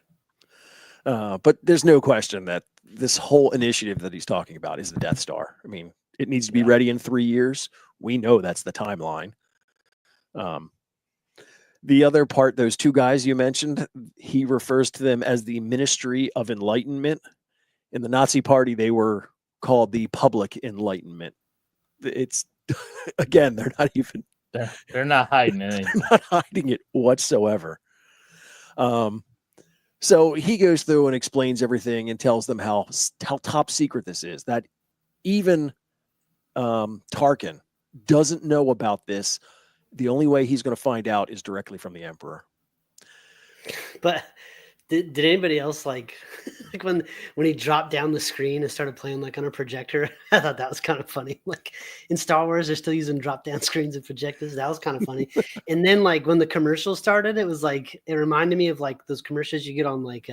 But there's no question that this whole initiative that he's talking about is the Death Star. I mean, it needs to be ready in 3 years. We know that's the timeline. The other part, those 2 guys you mentioned, he refers to them as the Ministry of Enlightenment. In the Nazi Party, they were called the Public Enlightenment. It's, again, they're not even... They're not hiding anything. They're not hiding it whatsoever. So he goes through and explains everything and tells them how top secret this is, that even Tarkin doesn't know about this. The only way he's going to find out is directly from the Emperor. But did anybody else like when he dropped down the screen and started playing like on a projector? I thought that was kind of funny. Like in Star Wars, they're still using drop down screens and projectors. That was kind of funny. And then like when the commercial started, it was like, it reminded me of like those commercials you get on like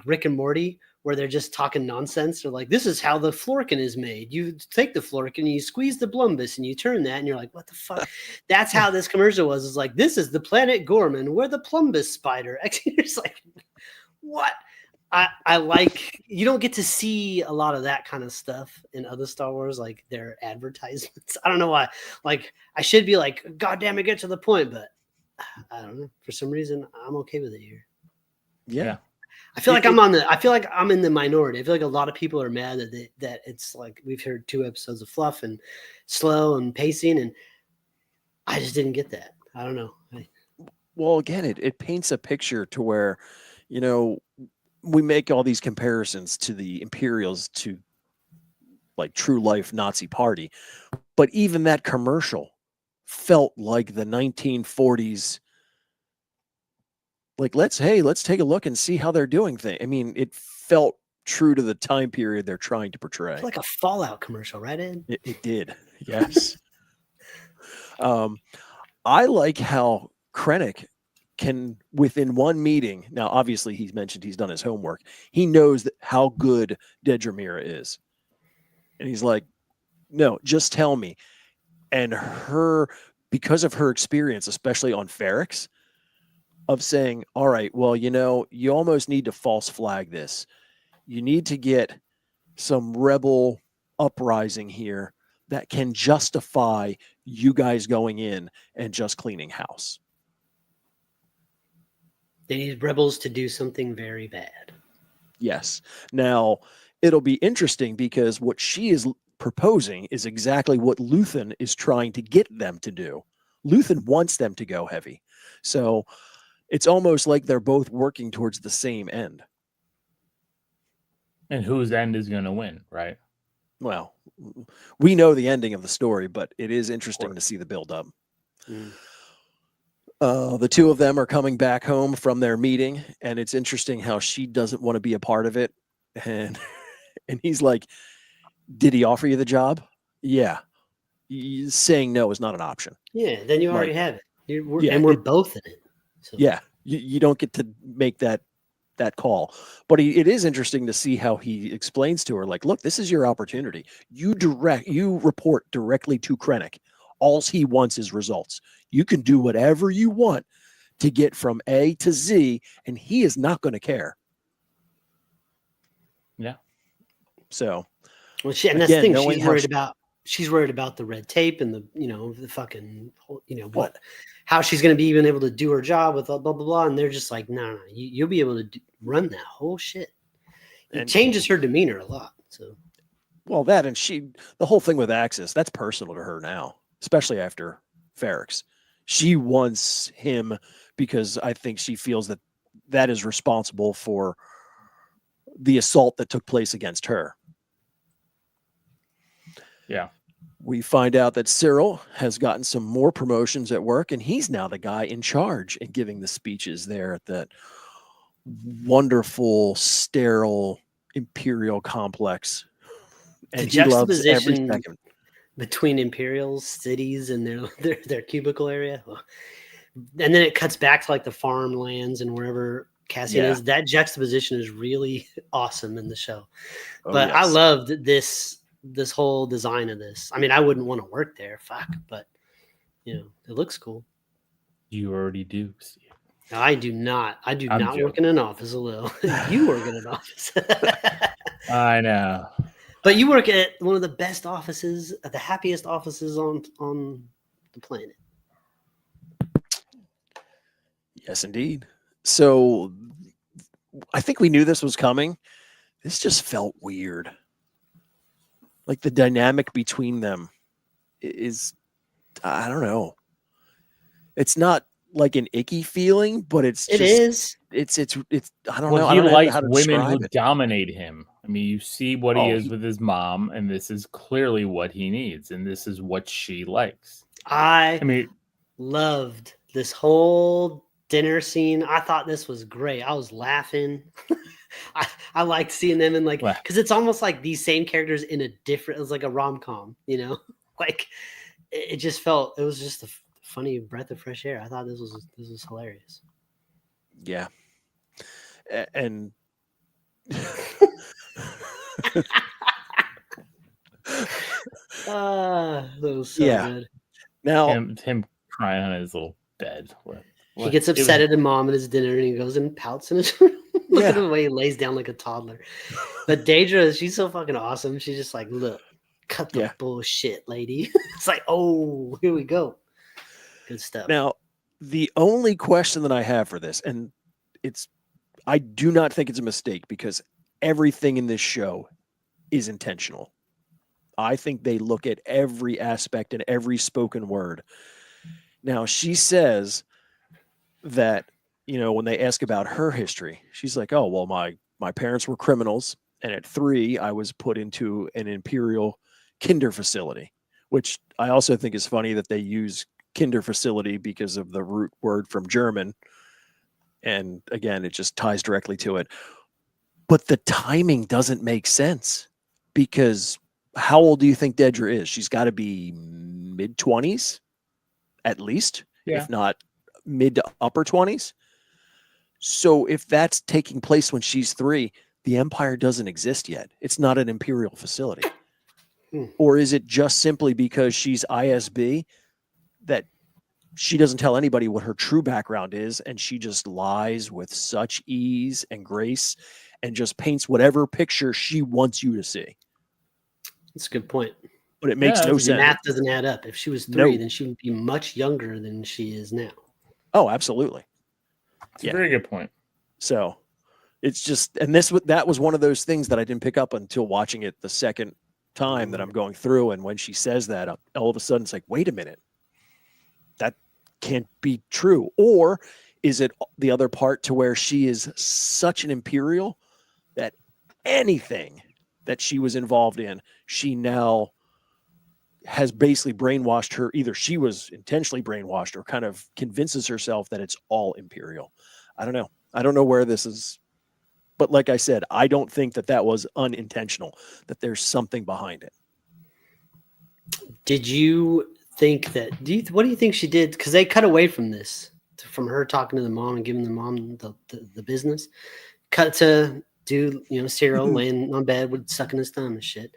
Rick and Morty, where they're just talking nonsense. They're like, this is how the Florkin is made. You take the Florkin and you squeeze the Blumbus and you turn that and you're like, what the fuck? That's how this commercial was. It's like, this is the planet Gorman. We're the Plumbus spider. It's like, what? I like, you don't get to see a lot of that kind of stuff in other Star Wars, like their advertisements. I don't know why. Like, I should be like, God damn it, get to the point. But I don't know. For some reason, I'm okay with it here. Yeah. I feel like I'm in the minority. I feel like a lot of people are mad that it's like we've heard 2 episodes of fluff and slow and pacing, and I just didn't get that. I don't know. Well, again, it paints a picture to where, we make all these comparisons to the Imperials, to like true life Nazi Party, but even that commercial felt like the 1940s. Like, let's take a look and see how they're doing things. I mean, it felt true to the time period they're trying to portray. It's like a Fallout commercial, right, Ed? It did, yes. I like how Krennic can, within one meeting, now obviously he's mentioned he's done his homework. He knows how good Dedra Meero is. And he's like, no, just tell me. And because of her experience, especially on Ferrix, of saying, all right, well, you almost need to false flag this. You need to get some rebel uprising here that can justify you guys going in and just cleaning house. They need rebels to do something very bad. Yes. Now, it'll be interesting because what she is proposing is exactly what Luthen is trying to get them to do. Luthen wants them to go heavy. So it's almost like they're both working towards the same end. And whose end is going to win, right? Well, we know the ending of the story, but it is interesting to see the build-up. The 2 of them are coming back home from their meeting, and it's interesting how she doesn't want to be a part of it. And he's like, did he offer you the job? Yeah. Saying no is not an option. Yeah, then you already have it. We're both in it. So. Yeah, you don't get to make that call. But it is interesting to see how he explains to her, like, look, this is your opportunity. You report directly to Krennic. All he wants is results. You can do whatever you want to get from A to Z, and he is not going to care. Yeah. So, Well, and that's the thing. She's worried about the red tape and the fucking, how she's going to be even able to do her job with blah, blah, blah. And they're just like, no, you'll be able to run that whole shit. It changes her demeanor a lot. So, well, that, and the whole thing with Axis, that's personal to her now, especially after Ferrex. She wants him because I think she feels that is responsible for the assault that took place against her. Yeah. We find out that Cyril has gotten some more promotions at work, and he's now the guy in charge and giving the speeches there at that wonderful, sterile Imperial complex. And the he loves every second. Between Imperial cities and their cubicle area. And then it cuts back to like the farmlands and wherever Cassian is. That juxtaposition is really awesome in the show. But yes. I loved this whole design of this. I mean, I wouldn't want to work there, but it looks cool. You already do. Steve. I do not. I do not work in an office, Lil. You work in an office. I know. But you work at one of the best offices, the happiest offices on the planet. Yes, indeed. So I think we knew this was coming. This just felt weird. Like the dynamic between them is, I don't know. It's not like an icky feeling, but it's I don't know. He likes women who dominate him. I mean, you see what he is with his mom, and this is clearly what he needs, and this is what she likes. I loved this whole dinner scene. I thought this was great. I was laughing. I liked seeing them in because it's almost like these same characters in a different. It was like a rom-com, like it just felt. It was just a funny breath of fresh air. I thought this was hilarious. Yeah, and that was so good. Now him crying on his little bed. He gets upset at his mom at his dinner, and he goes and pouts in his room. Look at the way he lays down like a toddler. But Daedra, she's so fucking awesome. She's just like, look, cut the bullshit, lady. It's like, oh, here we go. Good stuff. Now, the only question that I have for this, and I do not think it's a mistake because everything in this show is intentional. I think they look at every aspect and every spoken word. Now, she says that, when they ask about her history, she's like, oh, well, my parents were criminals. And at 3, I was put into an Imperial kinder facility, which I also think is funny that they use kinder facility because of the root word from German. And again, it just ties directly to it. But the timing doesn't make sense because how old do you think Daedra is? She's got to be mid-20s at least, if not mid to upper 20s. So if that's taking place when she's 3, the Empire doesn't exist yet. It's not an Imperial facility. Or is it just simply because she's ISB that she doesn't tell anybody what her true background is, and she just lies with such ease and grace and just paints whatever picture she wants you to see? That's a good point. But it makes no sense. The math doesn't add up. If she was 3, then she would be much younger than she is now. Oh, absolutely. It's a very good point. So it's just, and that was one of those things that I didn't pick up until watching it the second time that I'm going through. And when she says that, all of a sudden it's like, wait a minute, that can't be true. Or is it the other part to where she is such an Imperial that anything that she was involved in, she now has basically brainwashed her. Either she was intentionally brainwashed or kind of convinces herself that it's all Imperial. I don't know. I don't know where this is. But like I said, I don't think that was unintentional, that there's something behind it. Did you think that, what do you think she did? Because they cut away from this, from her talking to the mom and giving the mom the business. Cut to Cyril laying on bed with sucking his thumb and shit.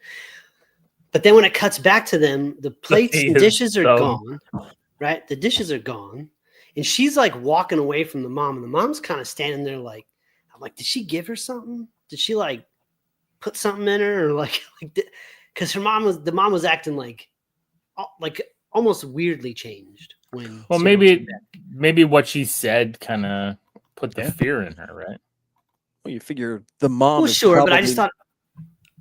But then when it cuts back to them, the plates and dishes are gone, right? The dishes are gone. and she's like walking away from the mom, and the mom's kind of standing there like, I'm like, did she give her something? Did she like put something in her, or like because the mom was acting like almost weirdly changed when. Well, maybe what she said kind of put the fear in her, right? Well, you figure the mom. Well, is sure, probably... but I just thought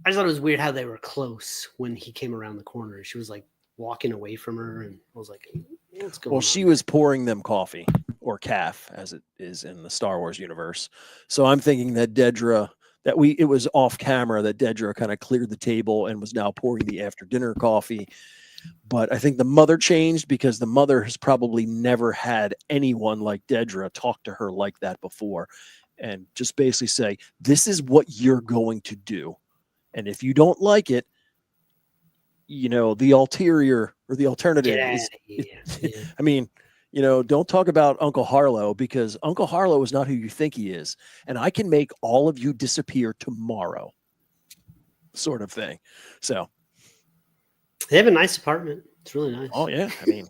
it was weird how they were close when he came around the corner. She was like walking away from her, and I was like, what's going on? Well, she was pouring them coffee, or calf, as it is in the Star Wars universe. So I'm thinking that it was off camera that Dedra kind of cleared the table and was now pouring the after dinner coffee. But I think the mother changed because the mother has probably never had anyone like Dedra talk to her like that before, and just basically say, this is what you're going to do. And if you don't like it, the ulterior or the alternative is, I mean, don't talk about Uncle Harlow, because Uncle Harlow is not who you think he is. And I can make all of you disappear tomorrow, sort of thing. So they have a nice apartment. It's really nice. Oh yeah. I mean,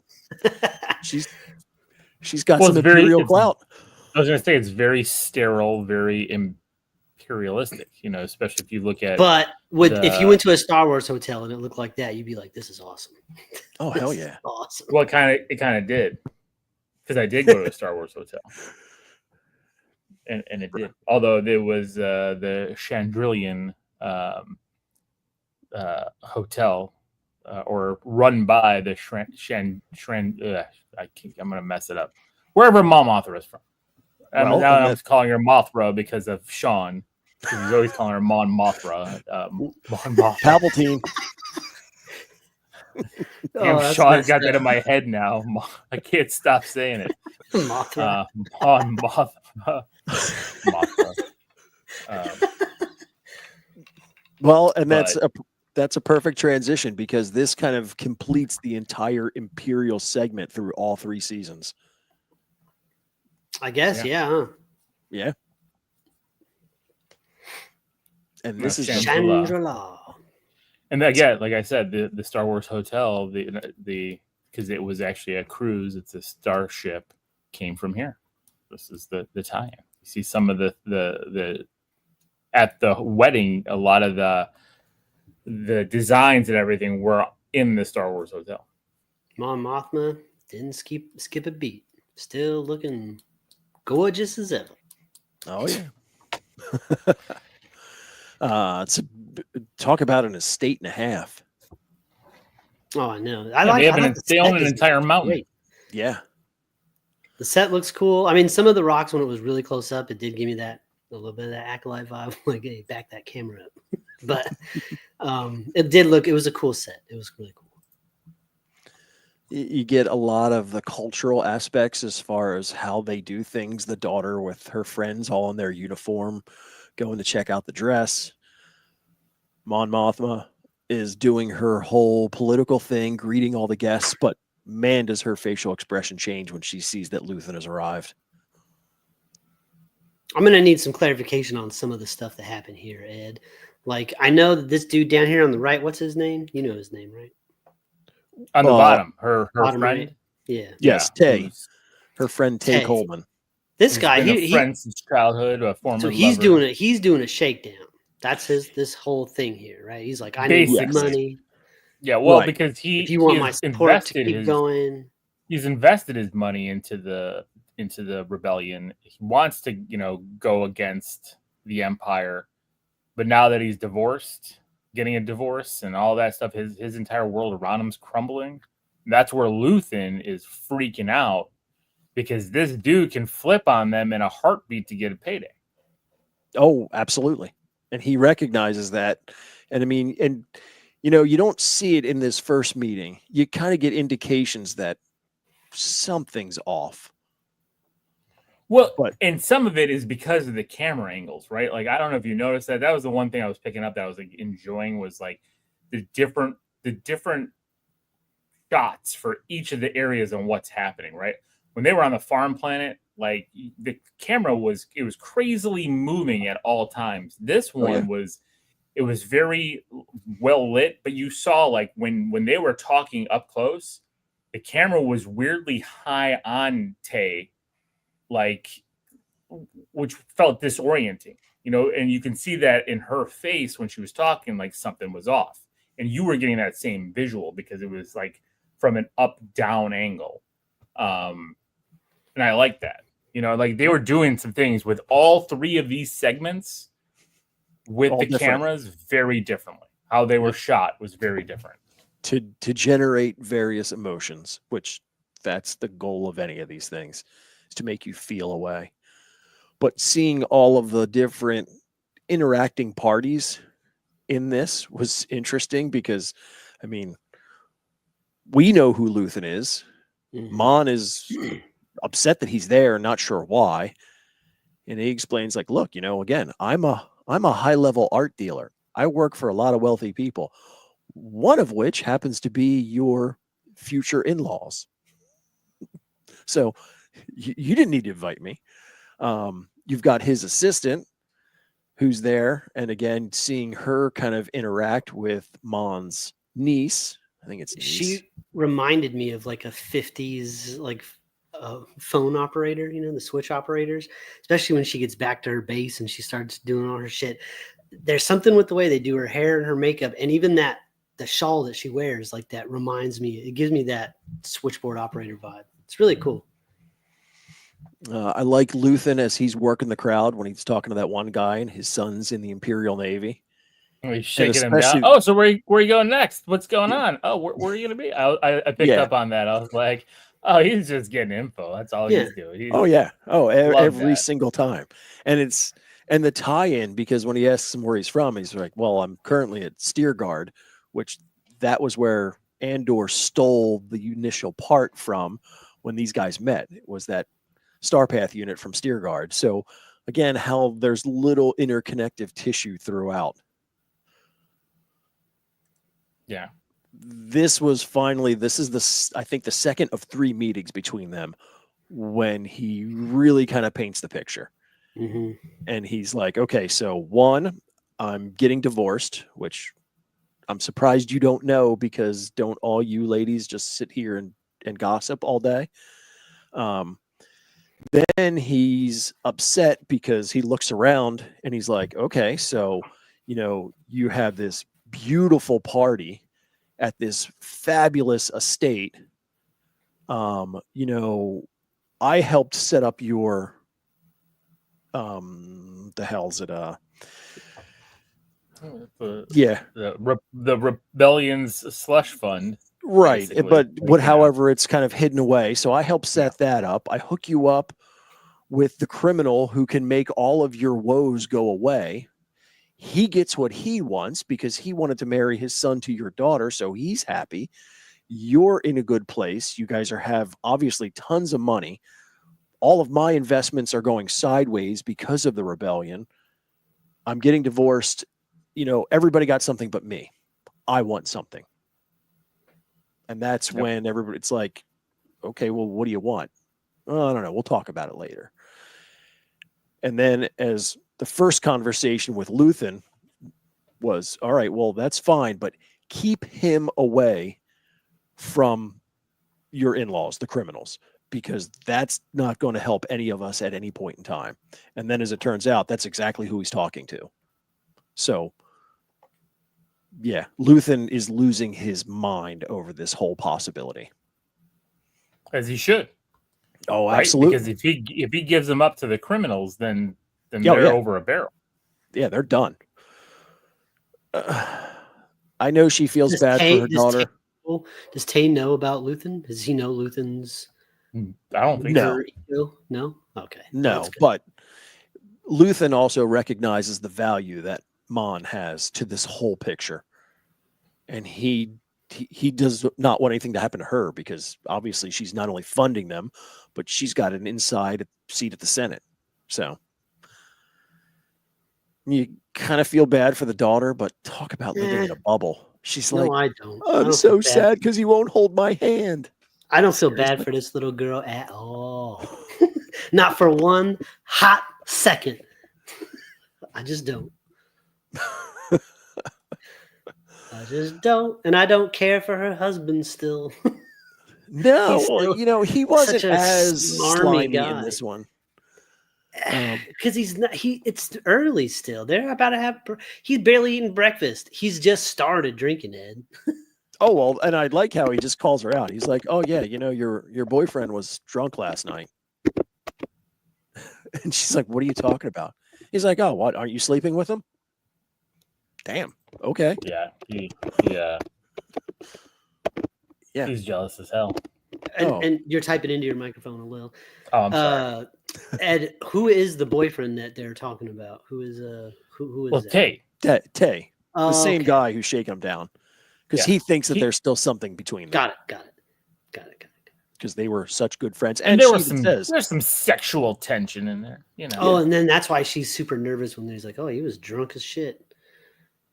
she's got some imperial clout. I was going to say it's very sterile, very imperialistic, especially if you look at. But if you went to a Star Wars hotel and it looked like that, you'd be like, "This is awesome." Oh hell yeah! Awesome. Well, it kind of did, because I did go to a Star Wars hotel, and it did. Although there was the Chandrillion hotel, or run by the I'm gonna mess it up. Wherever Mom Mothra is from. I'm calling her Mothra because of Sean. He's always calling her Mon Mothra. Palpatine. Damn, Sean's got that in my head now. I can't stop saying it. Mothra. Mon Mothra. Mothra. Well, and that's a perfect transition, because this kind of completes the entire Imperial segment through all 3 seasons. I guess, yeah. Huh? Yeah. And this is Shangri-La. And again, like I said, the Star Wars hotel, because it was actually a cruise, it's a starship, came from here. This is the tie-in. You see some of the at the wedding, a lot of the designs and everything were in the Star Wars hotel. Mon Mothma didn't skip a beat. Still looking gorgeous as ever. Oh yeah. Talk about an estate and a half. Oh, I know. They own an entire mountain. Great. Yeah. The set looks cool. I mean, some of the rocks, when it was really close up, it did give me a little bit of that Acolyte vibe. Like, hey, back that camera up. But it was a cool set. It was really cool. You get a lot of the cultural aspects as far as how they do things. The daughter with her friends all in their uniform, going to check out the dress. Mon Mothma is doing her whole political thing, greeting all the guests, but man, does her facial expression change when she sees that Luthen has arrived. I'm going to need some clarification on some of the stuff that happened here, Ed. Like, I know that this dude down here on the right, what's his name? You know his name, right? On the bottom, her bottom friend. right? Yeah. Yes, Tay. Her friend Tay Coleman. This guy, a friend since childhood, a former. So he's lover. doing it. He's doing a shakedown. That's this whole thing here, right? He's like, I need money. Yeah, well, because if you want my support to keep going, he's invested his money into the rebellion. He wants to, go against the Empire, but now that he's divorced, getting a divorce and all that stuff, his entire world around him's crumbling. That's where Luthen is freaking out, because this dude can flip on them in a heartbeat to get a payday. Oh, absolutely. And he recognizes that. And I mean, you don't see it in this first meeting. You kind of get indications that something's off. Well, and some of it is because of the camera angles, right? Like, I don't know if you noticed that. That was the one thing I was picking up that I was like enjoying, was like the different shots for each of the areas and what's happening, right? When they were on the farm planet, like the camera was crazily moving at all times. This one was very well lit, but you saw like when they were talking up close, the camera was weirdly high on Tay, like, which felt disorienting, and you can see that in her face when she was talking, like something was off. And you were getting that same visual because it was like from an up-down angle. And I like that. Like they were doing some things with all three of these segments with All the different. cameras very differently. How they were shot was very different. To generate various emotions, which that's the goal of any of these things, is to make you feel a way. But seeing all of the different interacting parties in this was interesting because, I mean, we know who Luthen is. Mhm. Mon is upset that he's there, not sure why. And he explains, like, look, again, I'm a high level art dealer. I work for a lot of wealthy people, one of which happens to be your future in-laws. So you didn't need to invite me. You've got his assistant who's there. And again, seeing her kind of interact with Mon's niece. I think it's niece. She reminded me of like a 50s phone operator, the switch operators, especially when she gets back to her base and she starts doing all her shit. There's something with the way they do her hair and her makeup, and even the shawl that she wears, like that reminds me, it gives me that switchboard operator vibe. It's really cool. I like Luthen as he's working the crowd when he's talking to that one guy and his son's in the Imperial Navy. He's shaking him down. Oh, so where are you going next? What's going on? Oh, where are you going to be? I picked up on that. I was like, oh, he's just getting info. That's all he's doing. Every single time. And the tie-in, because when he asks him where he's from, he's like, well, I'm currently at Steerguard, which that was where Andor stole the initial part from when these guys met. It was that Starpath unit from Steerguard. So again, how there's little interconnective tissue throughout. Yeah. This is I think the second of 3 meetings between them when he really kind of paints the picture. Mm-hmm. And he's like, okay, so one, I'm getting divorced, which I'm surprised you don't know, because don't all you ladies just sit here and gossip all day? Then he's upset because he looks around and he's like, okay, so, you have this beautiful party at this fabulous estate. I helped set up your, the hell's it? The rebellion's slush fund. Right. Basically. But however, it's kind of hidden away. So I help set that up. I hook you up with the criminal who can make all of your woes go away. He gets what he wants because he wanted to marry his son to your daughter. So he's happy. You're in a good place. You guys have obviously tons of money. All of my investments are going sideways because of the rebellion. I'm getting divorced. Everybody got something but me. I want something. And that's when everybody, it's like, okay, well, what do you want? Oh, I don't know. We'll talk about it later. And then as the first conversation with Luthen was, all right, well, that's fine, but keep him away from your in-laws, the criminals, because that's not going to help any of us at any point in time. And then as it turns out, that's exactly who he's talking to. So yeah, Luthen is losing his mind over this whole possibility. As he should. Oh, right? absolutely. Because if he gives them up to the criminals, then they're over a barrel. Yeah, they're done. I know she feels bad for her daughter. Does Tay know about Luthen? Does he know Luthen's? I don't think so. No? Okay. No, but Luthen also recognizes the value that Mon has to this whole picture. And he does not want anything to happen to her because obviously she's not only funding them, but she's got an inside seat at the Senate. So you kind of feel bad for the daughter, but talk about living in a bubble. She's like, I don't. I'm so sad because he won't hold my hand. I don't feel bad for this little girl at all. Not for one hot second. I just don't. I just don't. And I don't care for her husband still. No, He's well, still you know, he wasn't such a as smarmy slimy in guy. this one. Because he's not. It's early still. They're about to have. He's barely eating breakfast. He's just started drinking, Ed. Oh, well, and I like how he just calls her out. He's like, "Oh yeah, you know, your boyfriend was drunk last night." And she's like, "What are you talking about?" He's like, "Oh, what? Aren't you sleeping with him?" Damn. Okay. Yeah, Yeah. he's jealous as hell. Oh. And you're typing into your microphone a little. Oh, I'm sorry. Ed, who is the boyfriend that they're talking about? Who is who is Well, that? Tay. Tay, the Oh, same okay. guy who's shaking him down, because Yeah. he thinks that there's still something between them. Got it. Because they were such good friends, And and there she was even says, there's some sexual tension in there, you know. Oh, and then that's why she's super nervous when he's like, "Oh, he was drunk as shit.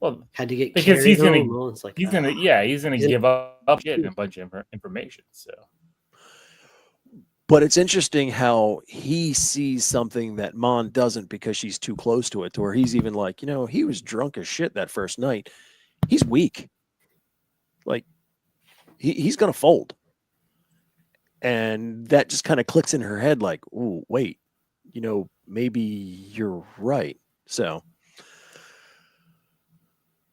Well, Had to get because carried he's gonna home." Well, it's like, he's gonna give up shit and a bunch of information. So, but it's interesting how he sees something that Mon doesn't because she's too close to it, to where he's even like, you know, he was drunk as shit that first night. He's weak. Like, he's gonna fold. And that just kind of clicks in her head like, "Ooh, wait, you know, maybe you're right." So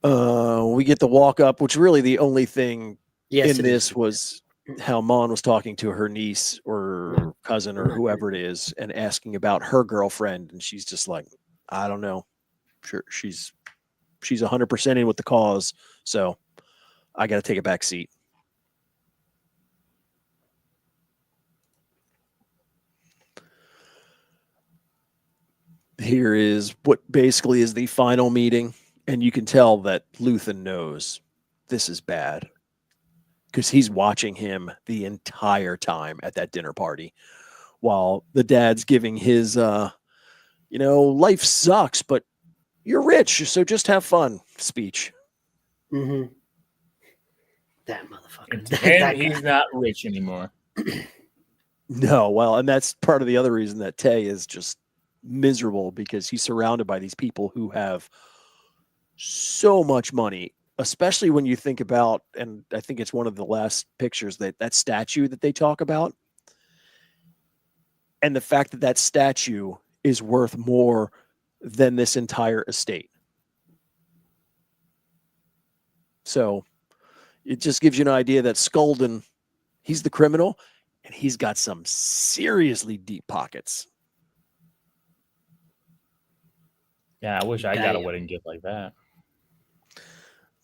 we get the walk up, which really the only thing yes, in this was how Mon was talking to her niece or cousin or whoever it is and asking about her girlfriend. And she's just like, "I don't know. Sure, she's 100% in with the cause. So I got to take a back seat." Here is what basically is the final meeting, and you can tell that Luthen knows this is bad because he's watching him the entire time at that dinner party while the dad's giving his you know, life sucks, but you're rich, so just have fun speech. Mm-hmm. That motherfucker. and he's not rich anymore. No, well, and that's part of the other reason that Tay is just miserable, because he's surrounded by these people who have so much money, especially when you think about, and I think it's one of the last pictures, that statue that they talk about, and the fact that that statue is worth more than this entire estate. So it just gives you an idea that Skulden, he's the criminal, and he's got some seriously deep pockets. Yeah, I wish I got a wedding gift like that.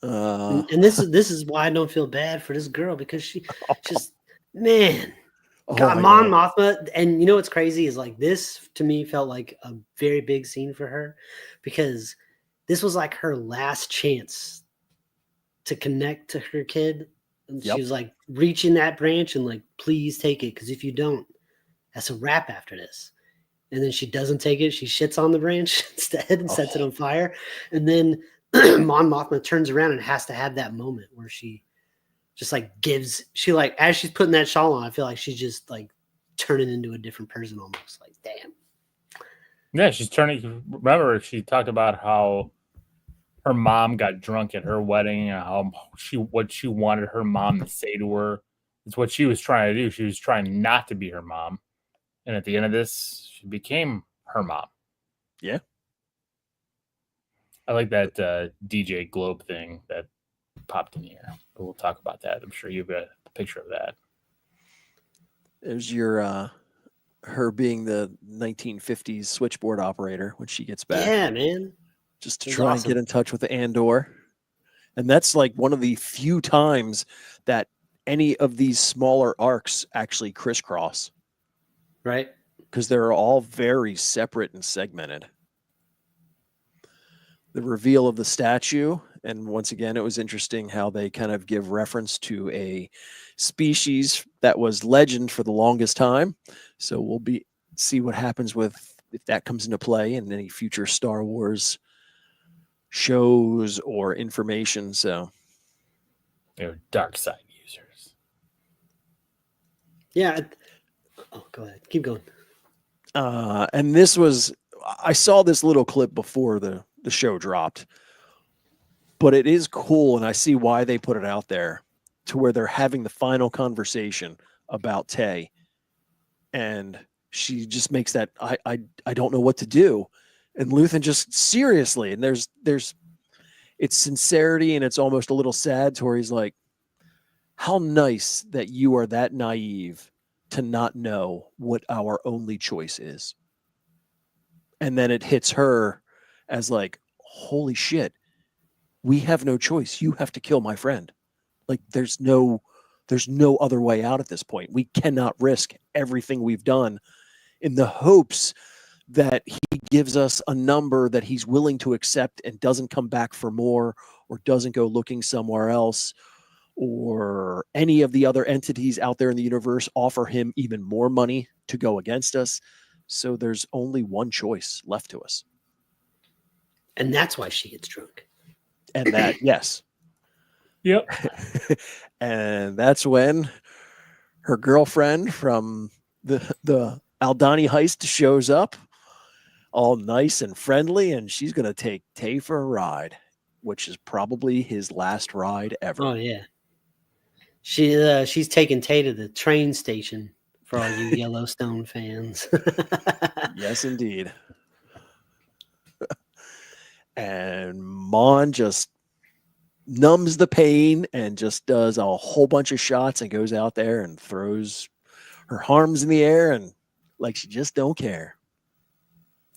And this is why I don't feel bad for this girl, because she just, man, God, Mon Mothma. And you know what's crazy is, like, this to me felt like a very big scene for her, because this was like her last chance to connect to her kid. And she was like reaching that branch and like, please take it, because if you don't, that's a wrap after this. And then she doesn't take it. She shits on the branch instead and sets it on fire. And then Mon Mothma turns around and has to have that moment where she just like she like, as she's putting that shawl on, I feel like she's just like turning into a different person almost. Like, damn. Yeah, she's turning. Remember, she talked about how her mom got drunk at her wedding and how what she wanted her mom to say to her. It's what she was trying to do. She was trying not to be her mom. And at the end of this, she became her mom. Yeah. I like that DJ Globe thing that popped in here. But we'll talk about that. I'm sure you've got a picture of that. There's your her being the 1950s switchboard operator when she gets back. Yeah, man. Just to try and get in touch with the Andor. And that's like one of the few times that any of these smaller arcs actually crisscross. Right. Because they're all very separate and segmented. The reveal of the statue, and once again, it was interesting how they kind of give reference to a species that was legend for the longest time. So we'll see what happens if that comes into play in any future Star Wars shows or information. So they're dark side users. Yeah. Oh, go ahead. Keep going. And I saw this little clip before the show dropped, but it is cool, and I see why they put it out there. to where they're having the final conversation about Tay, and she just makes that I don't know what to do, and Luthen just seriously, and there's it's sincerity, and it's almost a little sad to where he's like, how nice that you are that naive to not know what our only choice is. And then it hits her as like, holy shit, we have no choice. You have to kill my friend. Like there's no other way out at this point. We cannot risk everything we've done in the hopes that he gives us a number that he's willing to accept and doesn't come back for more, or doesn't go looking somewhere else, or any of the other entities out there in the universe offer him even more money to go against us. So there's only one choice left to us. And that's why she gets drunk. And that, yes. Yep. And that's when her girlfriend from the Aldani heist shows up, all nice and friendly, and she's going to take Tay for a ride, which is probably his last ride ever. Oh yeah. She's taking Tay to the train station for all you Yellowstone fans. Yes, indeed. And Mon just numbs the pain and just does a whole bunch of shots and goes out there and throws her arms in the air and like she just don't care.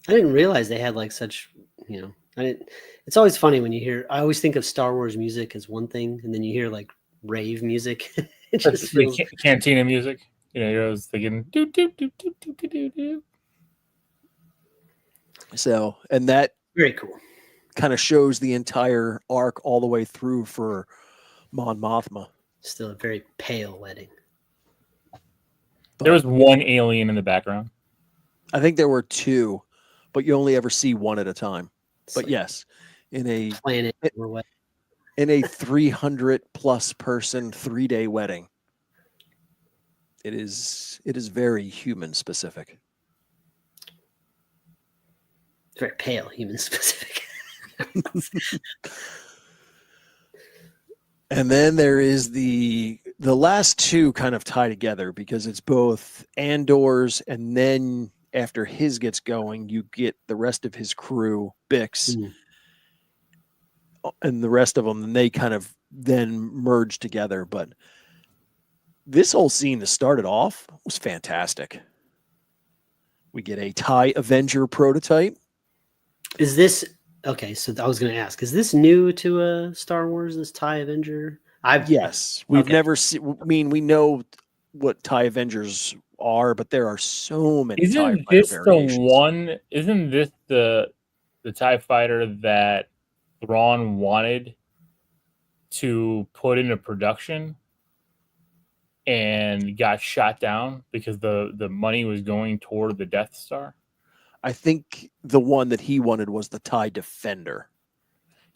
I didn't realize they had like such, it's always funny when you hear, I always think of Star Wars music as one thing, and then you hear like rave music. It just feels... Cantina music. You're always thinking do do do do do do do. So, and that very cool. Kind of shows the entire arc all the way through for Mon Mothma. Still a very pale wedding. There was one alien in the background. I think there were two, but you only ever see one at a time. It's but like yes, in a planet in a 300 plus person 3-day wedding, it is very human specific. Very pale human specific. And then there is the last two kind of tie together because it's both Andor's, and then after his gets going, you get the rest of his crew, Bix, and the rest of them, and they kind of then merge together. But this whole scene that started off was fantastic. We get a TIE Avenger prototype. Is this okay? So I was going to ask: is this new to Star Wars? This TIE Avenger? Yes, we've never seen. I mean, we know what TIE Avengers are, but there are so many. Isn't this the one? Isn't this the TIE fighter that Thrawn wanted to put into production and got shot down because the money was going toward the Death Star? I think the one that he wanted was the TIE Defender.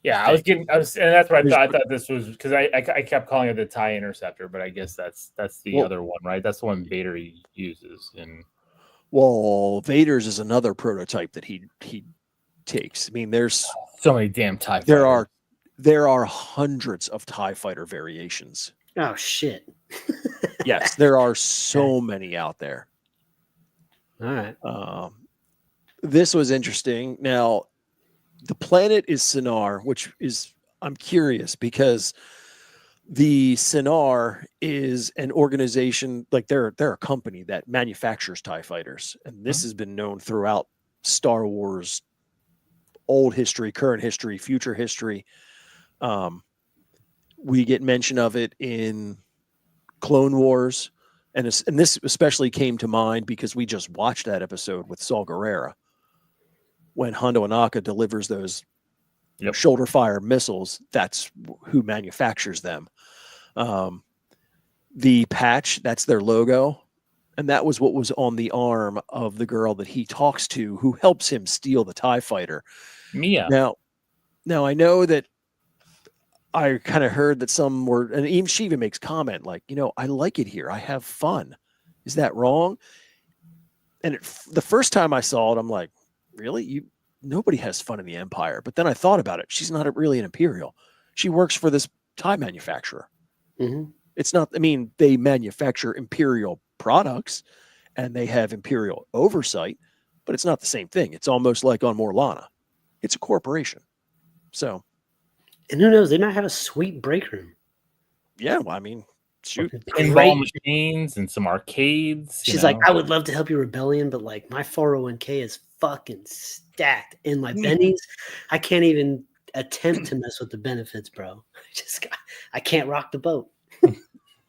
Yeah, and that's what I thought. I thought this was because I kept calling it the TIE Interceptor, but I guess that's the other one, right? That's the one Vader uses. And Vader's is another prototype that he takes. I mean, there's so many damn TIE fighters. There are hundreds of TIE fighter variations. Oh shit! Yes, there are so many out there. All right. This was interesting. Now, the planet is Sinar, which is, I'm curious because the Sinar is an organization, like they're a company that manufactures TIE fighters. And this has been known throughout Star Wars, old history, current history, future history. We get mention of it in Clone Wars. And this especially came to mind because we just watched that episode with Saw Gerrera when Hondo Ohnaka delivers those shoulder fire missiles. That's who manufactures them. The patch, that's their logo. And that was what was on the arm of the girl that he talks to, who helps him steal the TIE fighter. Mia. Now I know that I kind of heard that some were, and even she even makes comment like, I like it here. I have fun. Is that wrong? And the first time I saw it, I'm like, really? Nobody has fun in the Empire. But then I thought about it. She's not really an Imperial. She works for this TIE manufacturer. Mm-hmm. It's not, I mean, they manufacture Imperial products and they have Imperial oversight, but it's not the same thing. It's almost like on Morlana. It's a corporation. So, And who knows? They might have a sweet break room. yeah, well, I mean, shoot. Pinball machines and some arcades. She's like, I would love to help your rebellion, but like my 401k is fucking stacked. And my bennies, I can't even attempt to mess with the benefits, bro. I can't rock the boat.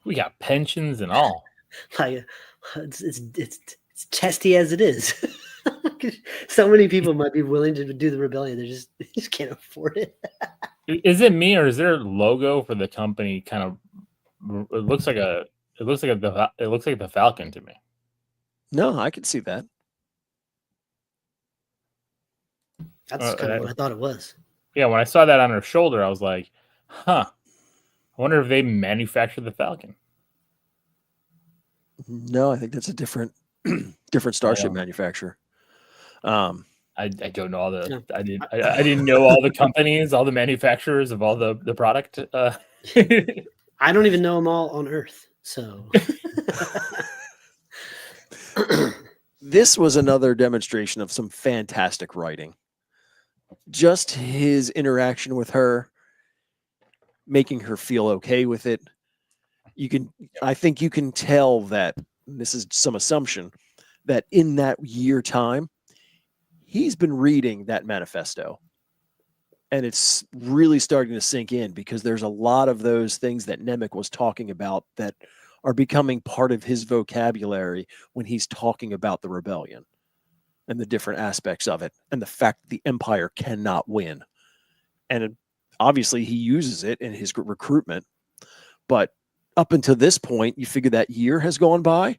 We got pensions and all. Like it's testy as it is. So many people might be willing to do the rebellion. They just can't afford it. Is it me or is their logo for the company kind of? It looks like the Falcon to me. No, I can see that. That's kind of what I thought it was. Yeah, when I saw that on her shoulder, I was like, huh. I wonder if they manufacture the Falcon. No, I think that's a different starship manufacturer. I don't know all the I didn't know all the companies, all the manufacturers of all the product. I don't even know them all on Earth. So this was another demonstration of some fantastic writing. Just his interaction with her, making her feel okay with it. I think you can tell that, this is some assumption, that in that year time, he's been reading that manifesto. And it's really starting to sink in because there's a lot of those things that Nemec was talking about that are becoming part of his vocabulary when he's talking about the rebellion and the different aspects of it and the fact that the Empire cannot win. And obviously he uses it in his recruitment. But up until this point, you figure that year has gone by.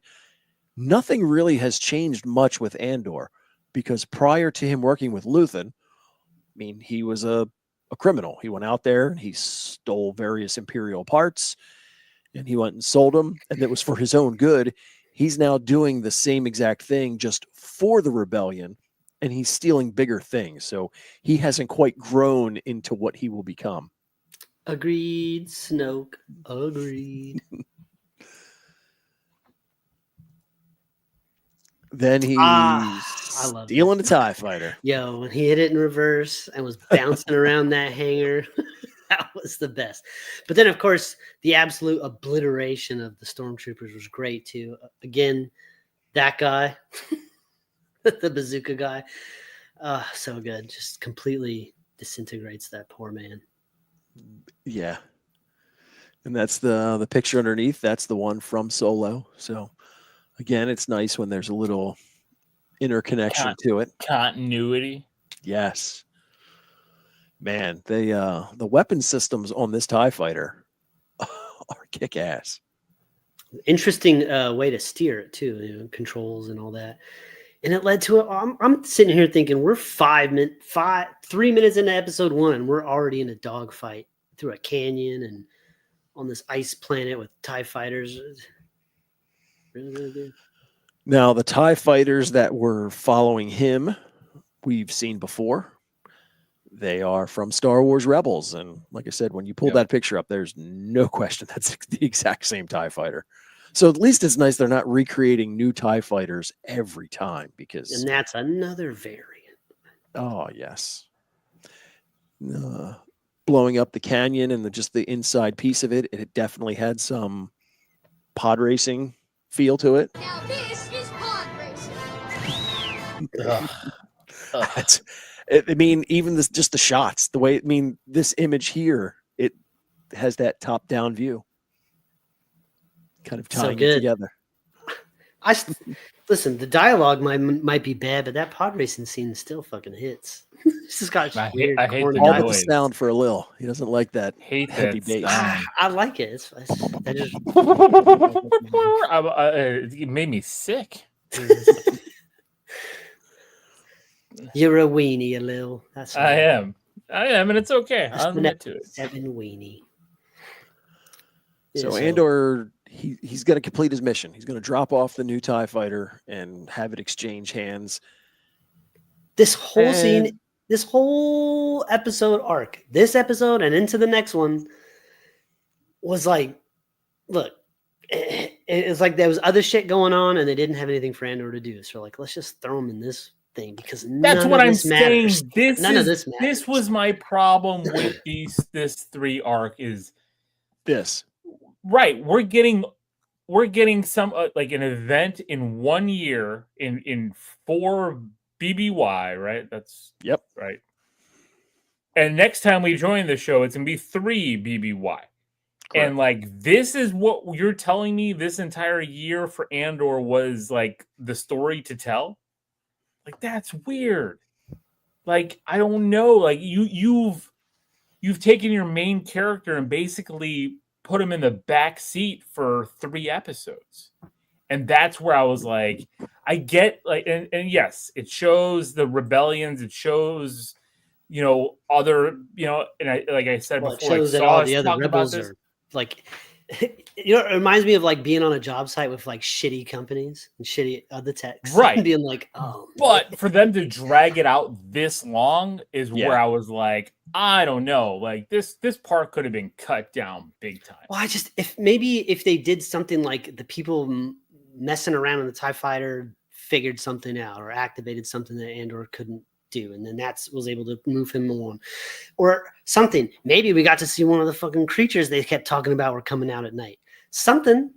Nothing really has changed much with Andor because prior to him working with Luthen, I mean, he was a criminal. He went out there and he stole various Imperial parts and he went and sold them. And it was for his own good. He's now doing the same exact thing just for the rebellion. And he's stealing bigger things. So he hasn't quite grown into what he will become. Agreed, Snoke. Agreed. Then he's stealing a TIE fighter. Yo, when he hit it in reverse and was bouncing around that hangar, that was the best. But then, of course, the absolute obliteration of the stormtroopers was great, too. Again, that guy, the bazooka guy, so good. Just completely disintegrates that poor man. Yeah. And that's the picture underneath. That's the one from Solo. So, again, it's nice when there's a little interconnection to it. Continuity. Yes. Man, the weapon systems on this TIE fighter are kick-ass. Interesting way to steer it, too. Controls and all that. And it led to I'm sitting here thinking we're 3 minutes into episode 1 and we're already in a dogfight through a canyon and on this ice planet with TIE fighters. Really, really good. Now, the TIE fighters that were following him, we've seen before. They are from Star Wars Rebels. And like I said, when you pull that picture up, there's no question that's the exact same TIE fighter. So at least it's nice they're not recreating new TIE fighters every time because... And that's another variant. Oh, yes. Blowing up the canyon and just the inside piece of it, it definitely had some pod racing feel to it. Now this is pod racing. I mean, even just the shots, the way, I mean, this image here, it has that top-down view. Kind of tying it together. Listen, the dialogue might be bad, but that pod racing scene still fucking hits. This has got weird. I hate all the sound for a Lil. He doesn't like that heavy bass. I like it. It made me sick. You're a weenie, Lil. That's right. I am, and it's okay. I'll admit to it. 7 weenie. So Andor, he's going to complete his mission. He's going to drop off the new TIE fighter and have it exchange hands. This whole scene, this whole episode arc, this episode and into the next one was like look, it's like there was other shit going on, and they didn't have anything for Andor to do. So like, let's just throw him in this thing because That's what I'm saying. None of this matters. This was my problem with this 3 arc is This. right. We're getting some like an event in 1 year in 4 BBY, right? That's Yep. right. And next time we join the show, it's gonna be 3 BBY. Correct. And like this is what you're telling me this entire year for Andor was like the story to tell. Like that's weird. Like I don't know. Like you've taken your main character and basically put him in the back seat for 3 episodes. And that's where I was like, I get like, and yes, it shows the rebellions. It shows, other, and like I said Well, it before, shows like, that all Sauce the other talked about rebels this. are like, it reminds me of like being on a job site with like shitty companies and shitty other techs, Right? And being like, oh, but for them to drag it out this long is Yeah. where I was like, I don't know, like this part could have been cut down big time. well, if they did something like the people messing around in the TIE fighter figured something out or activated something that Andor couldn't do, and then was able to move him along or something. Maybe we got to see one of the fucking creatures they kept talking about were coming out at night. Something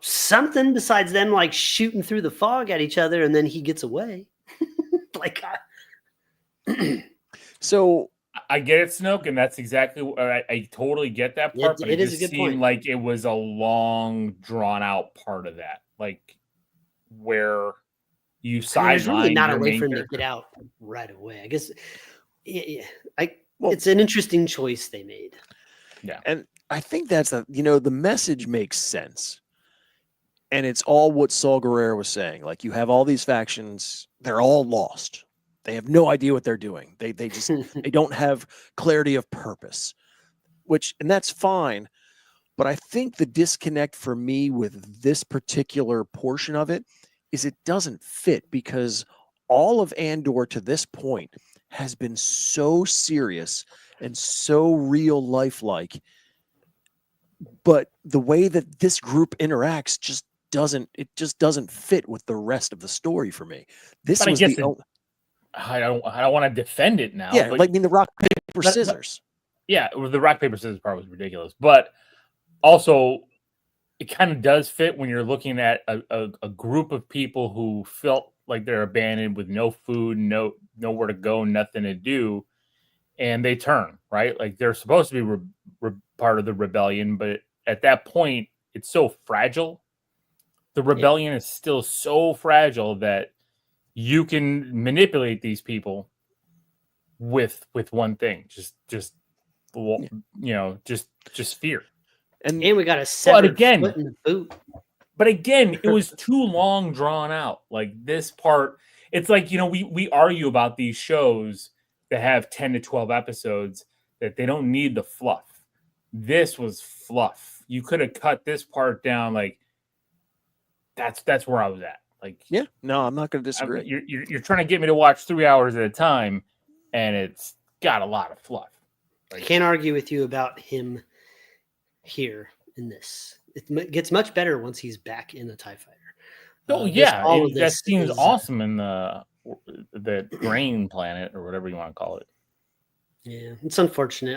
besides them like shooting through the fog at each other and then he gets away. Like So I get it, Snoke, and that's exactly what I totally get that part. But it is just a good seemed point. like it was a long, drawn out part of that, like where you there's sideline really not your a way main for him to character. get out right away. I guess Well- it's an interesting choice they made. and I think that's the message makes sense. And it's all what Saul Guerrero was saying. Like you have all these factions, they're all lost. They have no idea what they're doing. They just they don't have clarity of purpose. And that's fine. But I think the disconnect for me with this particular portion of it is it doesn't fit because all of Andor to this point has been so serious and so real lifelike. But the way that this group interacts just doesn't fit with the rest of the story for me. This But I was guess the I don't want to defend it now. yeah, but like the rock paper But- scissors. yeah, the rock paper scissors part was ridiculous, but also it kind of does fit when you're looking at a group of people who felt like they're abandoned with no food, nowhere to go, nothing to do, and they turn, right? Like they're supposed to be part of the rebellion, but at that point, it's so fragile. The rebellion is still so fragile that you can manipulate these people with one thing, just fear. And we got a severed again- foot in the boot. But again, it was too long drawn out. Like this part, it's like, we argue about these shows that have 10 to 12 episodes that they don't need the fluff. This was fluff. You could have cut this part down. Like that's where I was at. Like, Yeah, no, I'm not going to disagree. you're trying to get me to watch 3 hours at a time, and it's got a lot of fluff. I can't argue with you about him here in this. It gets much better once he's back in the TIE fighter. Oh that seems awesome in the grain planet or whatever you want to call it. Yeah, it's unfortunate.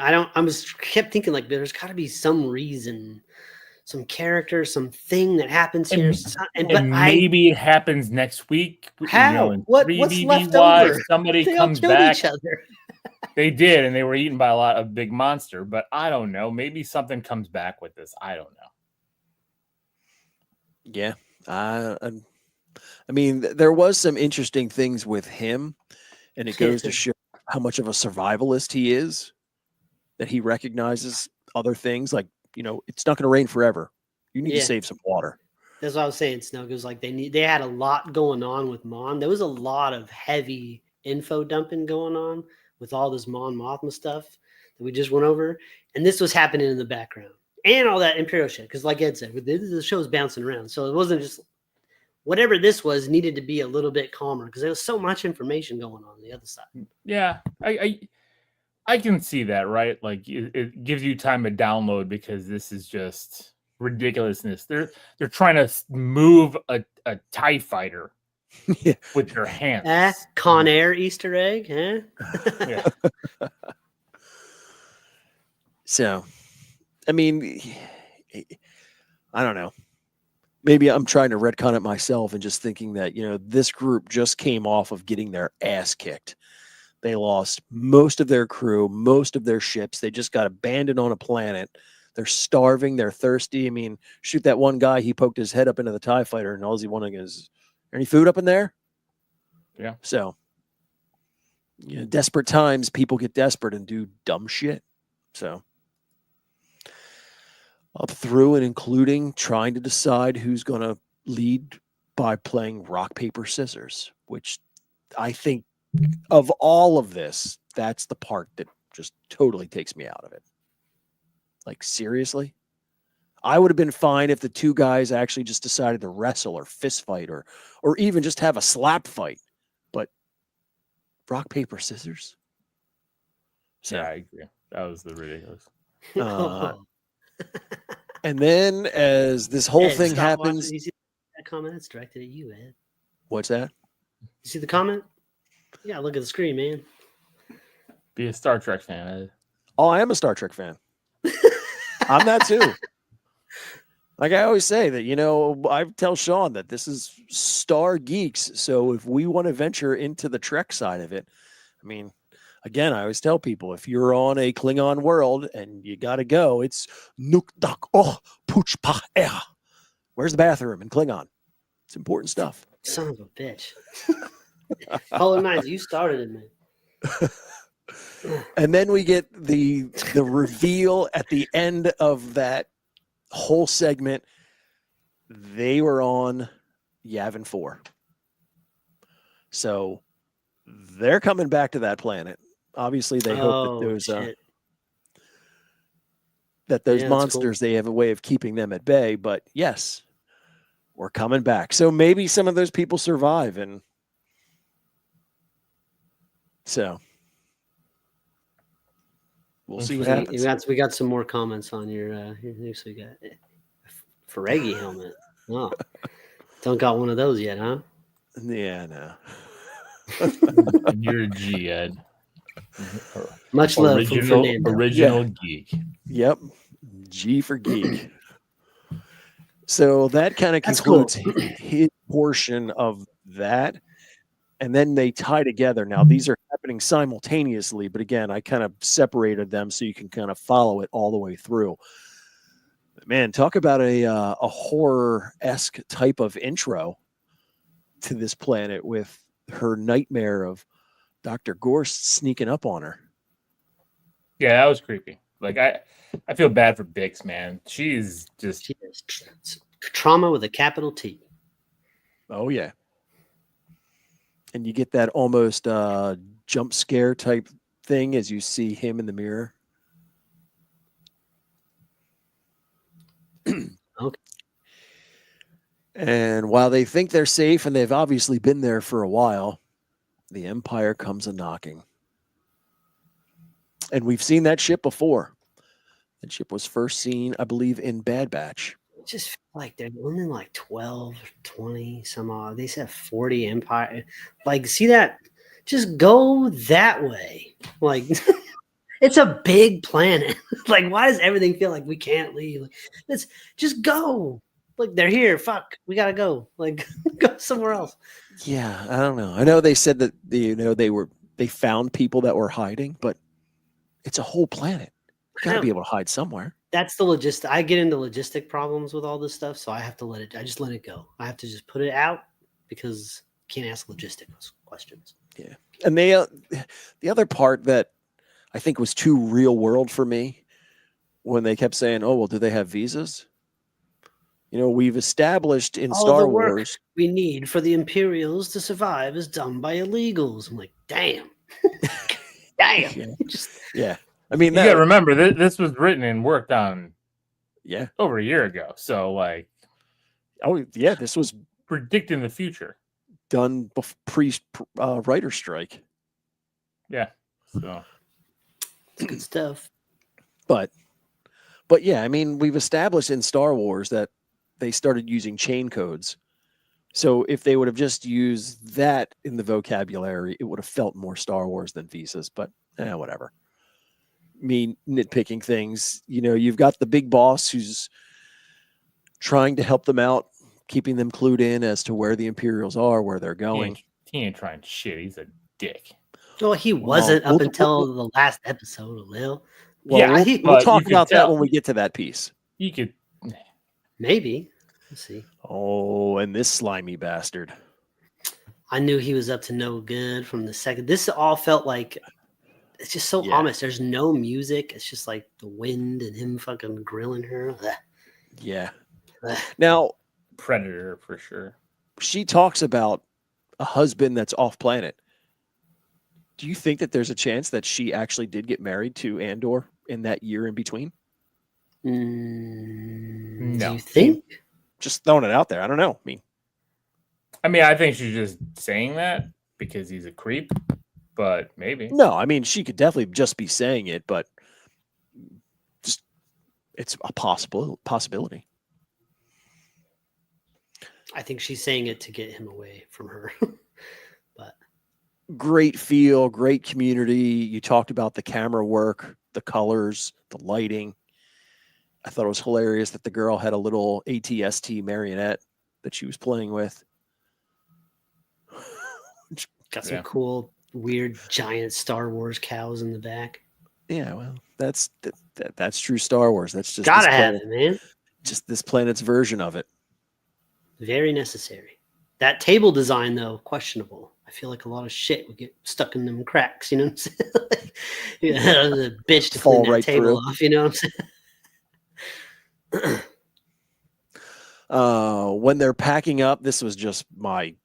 Kept thinking like there's got to be some reason, some character, something that happens here. And maybe it happens next week. How? In What's 3 left BBY, over? somebody They all comes killed back. each other. They did, and they were eaten by a big monster. But I don't know. Maybe something comes back with this. I don't know. Yeah. I mean, there was some interesting things with him, and it goes to show how much of a survivalist he is, that he recognizes other things like, it's not going to rain forever. You need to save some water. That's what I was saying, Snoke. It was like they had a lot going on with Mon. There was a lot of heavy info dumping going on with all this Mon Mothma stuff that we just went over. And this was happening in the background. And all that Imperial shit. Because like Ed said, the show's bouncing around. So it wasn't just whatever this was needed to be a little bit calmer because there was so much information going on the other side. Yeah, I can see that, right? Like it gives you time to download because this is just ridiculousness. They're trying to move a TIE fighter Yeah. with their hands. Con Air Easter egg, huh? Yeah. So, I mean, I don't know. Maybe I'm trying to retcon it myself and just thinking that, this group just came off of getting their ass kicked. They lost most of their crew, most of their ships. They just got abandoned on a planet. They're starving. They're thirsty. I mean, shoot, that one guy, he poked his head up into the TIE fighter, and all he wanted is, any food up in there? Yeah. So, desperate times, people get desperate and do dumb shit. So, up through and including trying to decide who's going to lead by playing rock, paper, scissors, which I think of all of this, that's the part that just totally takes me out of it. Like, seriously? I would have been fine if the two guys actually just decided to wrestle or fist fight or even just have a slap fight. But rock, paper, scissors? So, Yeah, I agree. That was the ridiculous. And then as this whole Ed, thing stop happens, watching. You see that comment? It's directed at you, Ed. what's that? You see the comment? You gotta look at the screen, man. Be a Star Trek fan. Oh, I am a Star Trek fan. I'm that too. Like I always say that, I tell Sean that this is Star Geeks. So if we want to venture into the Trek side of it, I mean, again, I always tell people, if you're on a Klingon world and you got to go, it's Nuk Dak Oh Puch Pa Ea. Where's the bathroom in Klingon? It's important stuff. Son of a bitch. Polar Knights, you started it, man. And then we get the reveal at the end of that whole segment. They were on Yavin 4. So they're coming back to that planet. Obviously, they hope that those monsters, they have a way of keeping them at bay. But yes, we're coming back. So maybe some of those people survive. And so we'll see what happens. We got some more comments on your. So we got Ferengi helmet. Oh, don't got one of those yet, huh? Yeah, no. You're a G, Ed. Much love from Fernando. Original geek. Yep. G for geek. So that kind of concludes his portion of that. And then they tie together. Now, these are happening simultaneously, but again, I kind of separated them so you can kind of follow it all the way through. But man, talk about a horror-esque type of intro to this planet with her nightmare of Dr. Gorst sneaking up on her. Yeah, that was creepy. Like I feel bad for Bix, man. She is trauma with a capital T. Oh yeah. And you get that almost jump scare type thing as you see him in the mirror. Okay. And while they think they're safe, and they've obviously been there for a while, the Empire comes a knocking. And we've seen that ship before. That ship was first seen, I believe, in Bad Batch. It just feel like they're only like 12 or 20 some odd. They said 40 Empire. Like, see that? Just go that way. Like, it's a big planet. Like, why does everything feel like we can't leave? Like, let's just go. Like, they're here. Fuck, we gotta go. Like, go somewhere else. Yeah, I don't know. I know they said that they found people that were hiding, but it's a whole planet. You gotta be able to hide somewhere. That's the logistic. I get into logistic problems with all this stuff, so I have to I just let it go. I have to just put it out because you can't ask logistic questions. Yeah. And the other part that I think was too real world for me when they kept saying, oh, well, do they have visas? We've established in Star the work Wars we need for the Imperials to survive is done by illegals. I'm like, damn. Damn. Yeah. I mean, you got to remember this was written and worked on over a year ago. So like, oh yeah, this was predicting the future. Done pre writer strike. Yeah. So it's good stuff. But But yeah, I mean, we've established in Star Wars that they started using chain codes. So if they would have just used that in the vocabulary, it would have felt more Star Wars than visas. But whatever. Me nitpicking things. You've got the big boss who's trying to help them out, keeping them clued in as to where the Imperials are, where they're going. He ain't trying shit. He's a dick. Well, he wasn't up we'll- until the last episode of Lil. Well, Yeah, we'll but talk you could about that tell. when we get to that piece. You could. Maybe. Let's see. Oh, and this slimy bastard. I knew he was up to no good from the second. This all felt like it's just so Yeah. ominous. There's no music. It's just like the wind and him fucking grilling her. Ugh. Yeah. Ugh. Now, Predator for sure. she talks about a husband that's off planet. Do you think that there's a chance that she actually did get married to Andor in that year in between? No. Do you think? Just throwing it out there. I don't know. I mean, I think she's just saying that because he's a creep, but maybe. No, I mean, she could definitely just be saying it, but just it's a possibility. I think she's saying it to get him away from her. But Great feel, great community. You talked about the camera work, the colors, the lighting. I thought it was hilarious that the girl had a little ATST marionette that she was playing with. got some Yeah. cool, weird, giant Star Wars cows in the back. Yeah, well, that's true Star Wars. That's just Gotta this have planet- it, man. just this planet's version of it. Very necessary. That table design, though, questionable. I feel like a lot of shit would get stuck in them cracks. You know what I'm saying? Yeah, the bitch to Fall clean that right table through. off. You know what I'm saying? When they're packing up, this was just my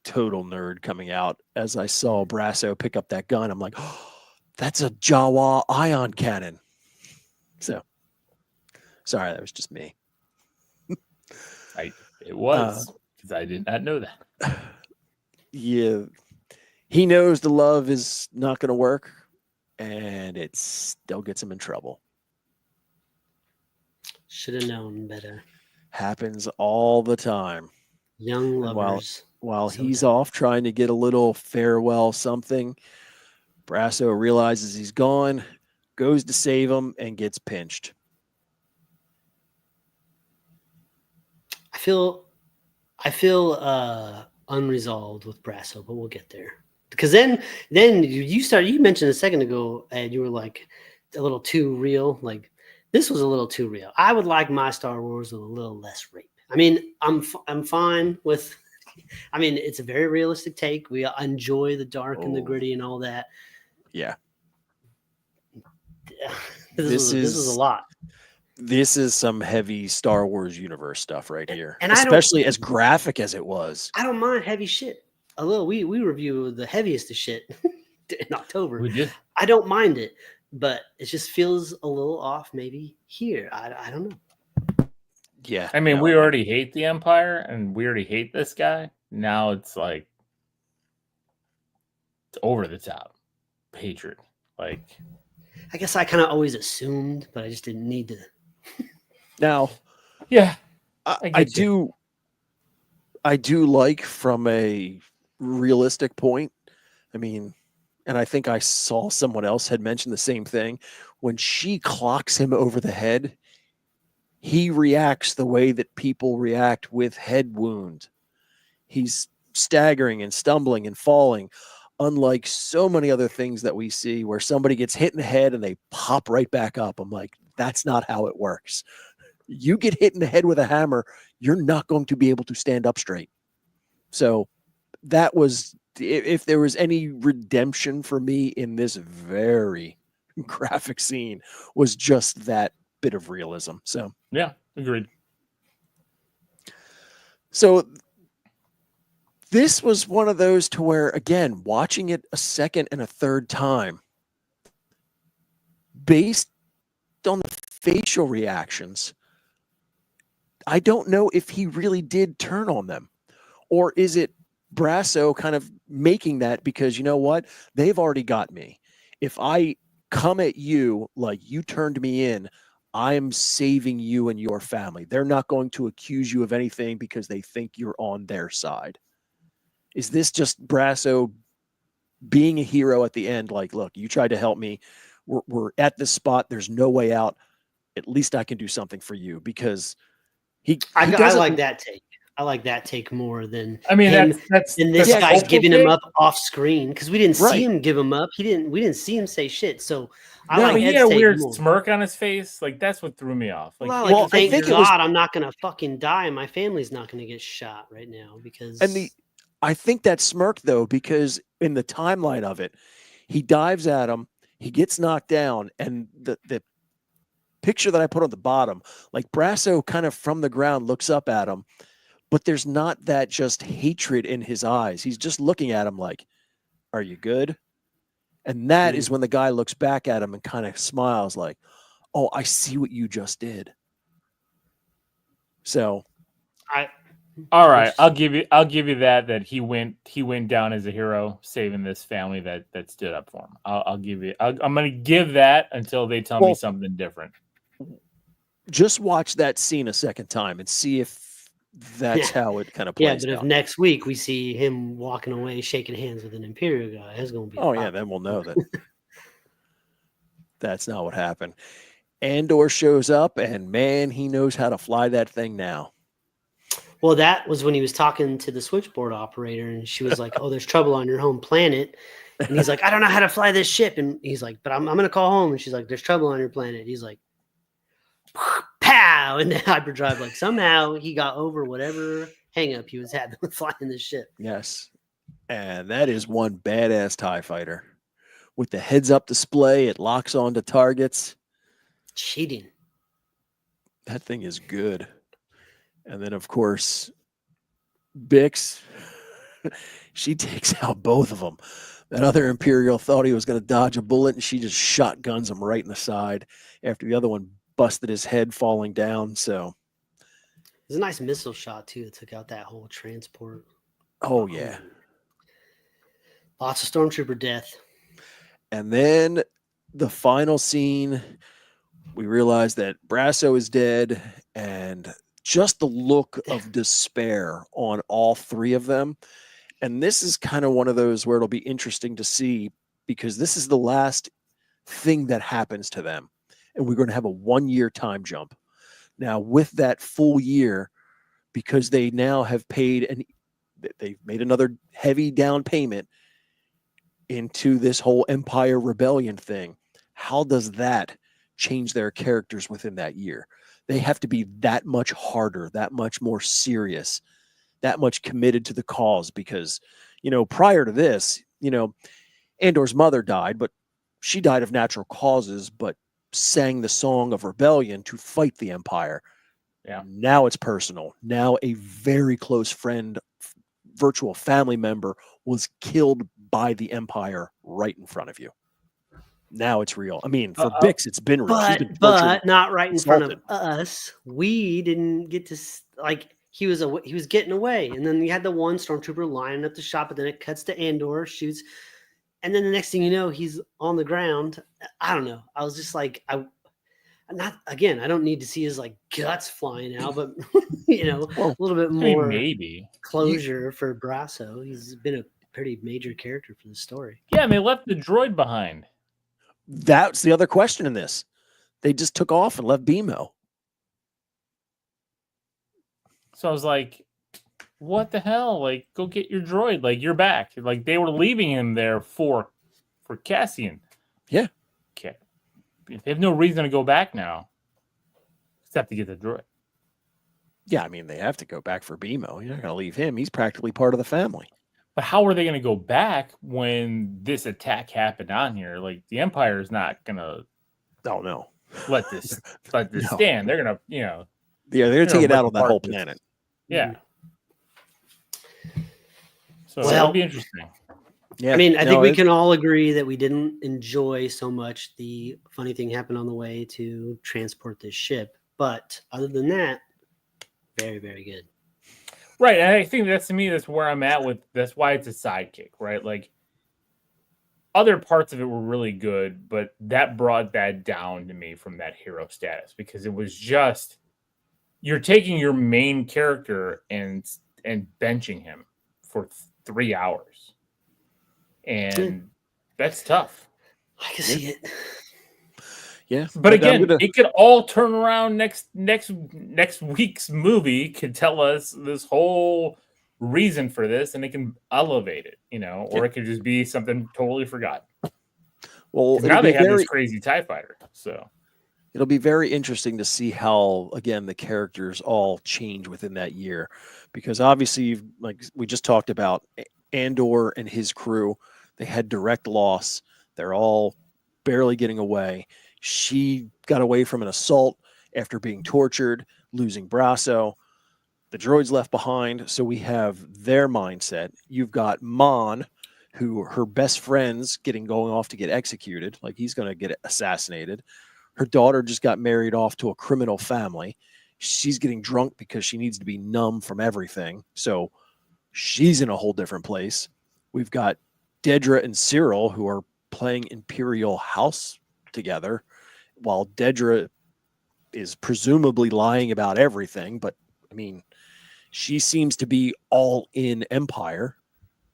total nerd coming out as I saw Brasso pick up that gun. I'm like, oh, that's a Jawa ion cannon. So, sorry, that was just me. It was because I did not know that. Yeah, he knows the love is not going to work, and it still gets him in trouble. Should have known better. Happens all the time. Young And lovers. While So he's dumb. off trying to get a little farewell something, Brasso realizes he's gone, goes to save him, and gets pinched. I feel unresolved with Brasso, but we'll get there. Because then you mentioned a second ago, and you were like a little too real. Like this was a little too real. I would like my Star Wars with a little less rape. I mean, I'm fine with. I mean, it's a very realistic take. We enjoy the dark and the Oh. gritty and all that. Yeah. This was a lot. This is some heavy Star Wars universe stuff right here. and I don't- especially as graphic as it was. I don't mind heavy shit. A little. We review the heaviest of shit in October. We did. I don't mind it, but it just feels a little off. Maybe here. I don't know. Yeah. I mean, no, we already hate the Empire and we already hate this guy. Now it's like it's over the top hatred. Like, I guess I kind of always assumed, but I just didn't need to. Now, yeah, I get you. do like from a realistic point. I mean, and I think I saw someone else had mentioned the same thing. When she clocks him over the head, he reacts the way that people react with head wound. He's staggering and stumbling and falling, unlike so many other things that we see where somebody gets hit in the head and they pop right back up. I'm like, that's not how it works. You get hit in the head with a hammer, you're not going to be able to stand up straight. So that was, if there was any redemption for me in this very graphic scene, was just that bit of realism. So Yeah, agreed. So this was one of those to where, again, watching it a second and a third time, based on the facial reactions, I don't know if he really did turn on them, or is it Brasso kind of making that because, you know what, they've already got me. If I come at you like you turned me in, I'm saving you and your family. They're not going to accuse you of anything because they think you're on their side. Is this just Brasso being a hero at the end? Like, look, you tried to help me. We're at this spot. There's no way out. At least I can do something for you, because I doesn't like that take. I like that take more than I mean, him. that's And this Yeah, guy's hopeful giving him take. up off screen because we didn't see Right. him give him up. We didn't see him say shit. So I No, I like mean, he Ed's had a take weird more. smirk on his face. Like, that's what threw me off. Like, Well, he like, had thank think it weird- was- God I'm not gonna fucking die, and my family's not gonna get shot right now because I think that smirk, though, because in the timeline of it, he dives at him, he gets knocked down, and the picture that I put on the bottom, like Brasso kind of from the ground looks up at him, but there's not that just hatred in his eyes. He's just looking at him like, "Are you good?" And that is when the guy looks back at him and kind of smiles like, "Oh, I see what you just did." So, All right, I'll give you that he went down as a hero, saving this family that stood up for him. I'll give you. I'm going to give that until they tell me Well- something different. just watch that scene a second time and see if that's how it kind of yeah, plays but if out. next week we see him walking away shaking hands with an Imperial guy, that's gonna be a Oh yeah, problem. then we'll know that that's not what happened. Andor shows up, and man, he knows how to fly that thing now. Well, that was when he was talking to the switchboard operator, and she was like, "Oh, there's trouble on your home planet." And he's like, "I don't know how to fly this ship." And he's like, "But I'm going to call home." And she's like, "There's trouble on your planet." He's like, "Pow!" And the hyperdrive, like somehow he got over whatever hang up he was having with flying this ship. Yes, and that is one badass TIE fighter with the heads-up display. It locks onto targets. Cheating. That thing is good. And then, of course, Bix, she takes out both of them. That other Imperial thought he was going to dodge a bullet, and she just shotguns him right in the side after the other one busted his head falling down. So, It was a nice missile shot, too. It took out that whole transport. oh, yeah. Lots of Stormtrooper death. And then the final scene, we realize that Brasso is dead, and just the look of despair on all three of them. And this is kind of one of those where it'll be interesting to see, because this is the last thing that happens to them. And we're going to have a 1-year time jump. Now, with that full year, because they now have paid they've made another heavy down payment into this whole Empire Rebellion thing. How does that change their characters within that year? They have to be that much harder, that much more serious, that much committed to the cause, because, prior to this, Andor's mother died, but she died of natural causes, but sang the song of rebellion to fight the Empire. Yeah. Now it's personal. Now a very close friend, virtual family member, was killed by the Empire right in front of you. Now it's real. I mean, for Bix, it's been real. She's been But not right in front of assaulted. us. We didn't get to he was getting away, and then you had the one stormtrooper lining up the shot, but then it cuts to Andor, shoots, and then the next thing you know, he's on the ground. I don't know. I was just like, I don't need to see his guts flying out, but Well, a little bit I mean, more maybe. closure for Brasso. He's been a pretty major character for the story. Yeah, and they left the droid behind. That's the other question in this. They just took off and left BMO. So I was like, what the hell? Like, go get your droid. Like, you're back. Like, they were leaving him there for Cassian. Yeah. Okay. They have no reason to go back now, except to get the droid. Yeah, I mean, they have to go back for BMO. You're not going to leave him. He's practically part of the family. But how are they going to go back when this attack happened on here? Like, the Empire is not going to Oh, no. let this No. stand. They're going to, Yeah, they're going to take it out on that whole planet. Yeah. So Well- that'll be interesting. Yeah. I mean, I No, think we it- can all agree that we didn't enjoy so much the funny thing happened on the way to transport this ship. But other than that, very, very good. Right. And I think that's, to me, that's where I'm at with, that's why it's a sidekick, right? Like, other parts of it were really good, but that brought that down to me from that hero status because it was just you're taking your main character and benching him for 3 hours, and that's tough. I can see it. Yeah, But again, gonna... it could all turn around next week's movie could tell us this whole reason for this, and it can elevate it, or it could just be something totally forgotten. Well, now they have this crazy TIE fighter, so it'll be very interesting to see how, again, the characters all change within that year, because obviously, like we just talked about, Andor and his crew, they had direct loss. They're all barely getting away. She got away from an assault after being tortured, losing Brasso. The droids left behind, so we have their mindset. You've got Mon, who her best friend's going off to get executed, like he's going to get assassinated. Her daughter just got married off to a criminal family. She's getting drunk because she needs to be numb from everything. So she's in a whole different place. We've got Dedra and Cyril, who are playing Imperial House together, while Dedra is presumably lying about everything. But, I mean, she seems to be all in Empire,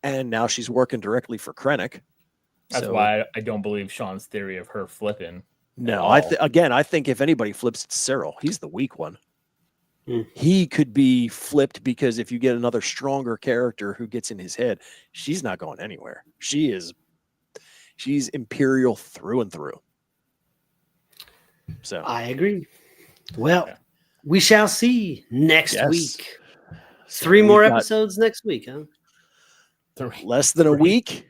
and now she's working directly for Krennic. That's why I don't believe Sean's theory of her flipping. No, I think if anybody flips, it's Cyril. He's the weak one. He could be flipped because if you get another stronger character who gets in his head, she's not going anywhere. She's Imperial through and through. So I agree. Well, we shall see next week. So 3 more episodes next week, huh? Less than a week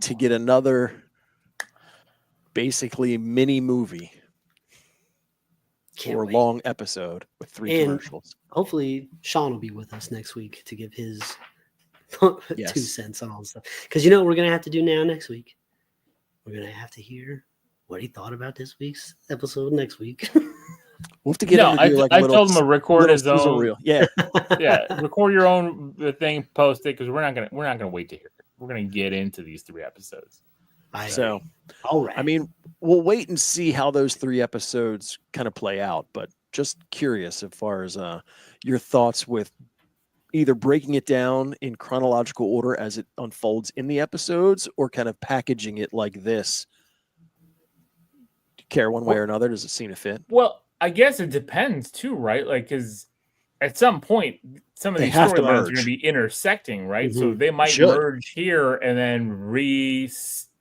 to get another basically mini movie or long episode with 3 commercials. Hopefully Sean will be with us next week to give his 2 cents on all this stuff. Because you know what we're going to have to do now next week? We're going to have to hear what he thought about this week's episode next week. We'll have to get him to do I told him to record his own. Reel. Yeah. Yeah. Record your own thing, post it, because we're not gonna wait to hear it. We're gonna get into these 3 episodes. So all right. I mean, we'll wait and see how those 3 episodes kind of play out, but just curious as far as your thoughts with either breaking it down in chronological order as it unfolds in the episodes or kind of packaging it like this. Do you care one way or another? Does it seem to fit? Well, I guess it depends too, right? Like, because at some point, some of these storylines are going to be intersecting, right? Mm-hmm. So they might merge here and then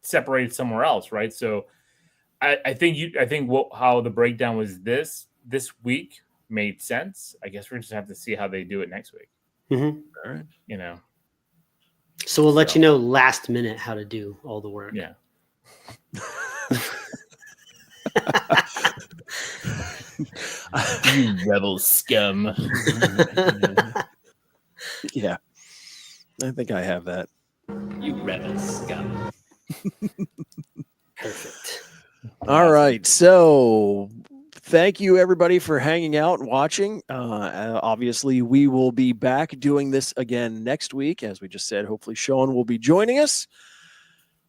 separate somewhere else, right? So I think how the breakdown was this week made sense. I guess we're just have to see how they do it next week. Mm-hmm. All right. So we'll let you know last minute how to do all the work. Yeah. You rebel scum. Yeah. I think I have that. You rebel scum. Perfect. All right. So thank you, everybody, for hanging out and watching. Obviously, we will be back doing this again next week. As we just said, hopefully Sean will be joining us.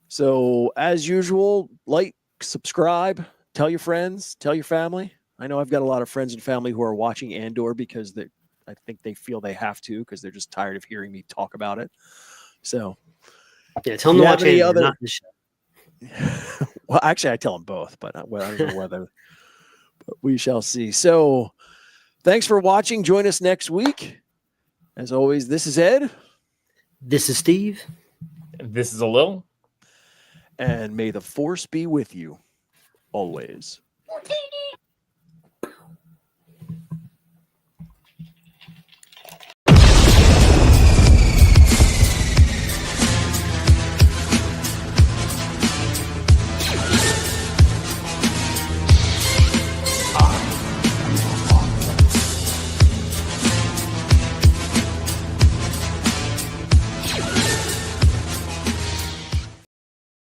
So as usual, like, subscribe, tell your friends, tell your family. I know I've got a lot of friends and family who are watching Andor because I think they feel they have to because they're just tired of hearing me talk about it. So yeah, tell them to watch Andor, not the show. Well, actually, I tell them both, but I don't know whether. But we shall see. So thanks for watching. Join us next week. As always, this is Ed. This is Steve. This is Alil. And may the Force be with you always.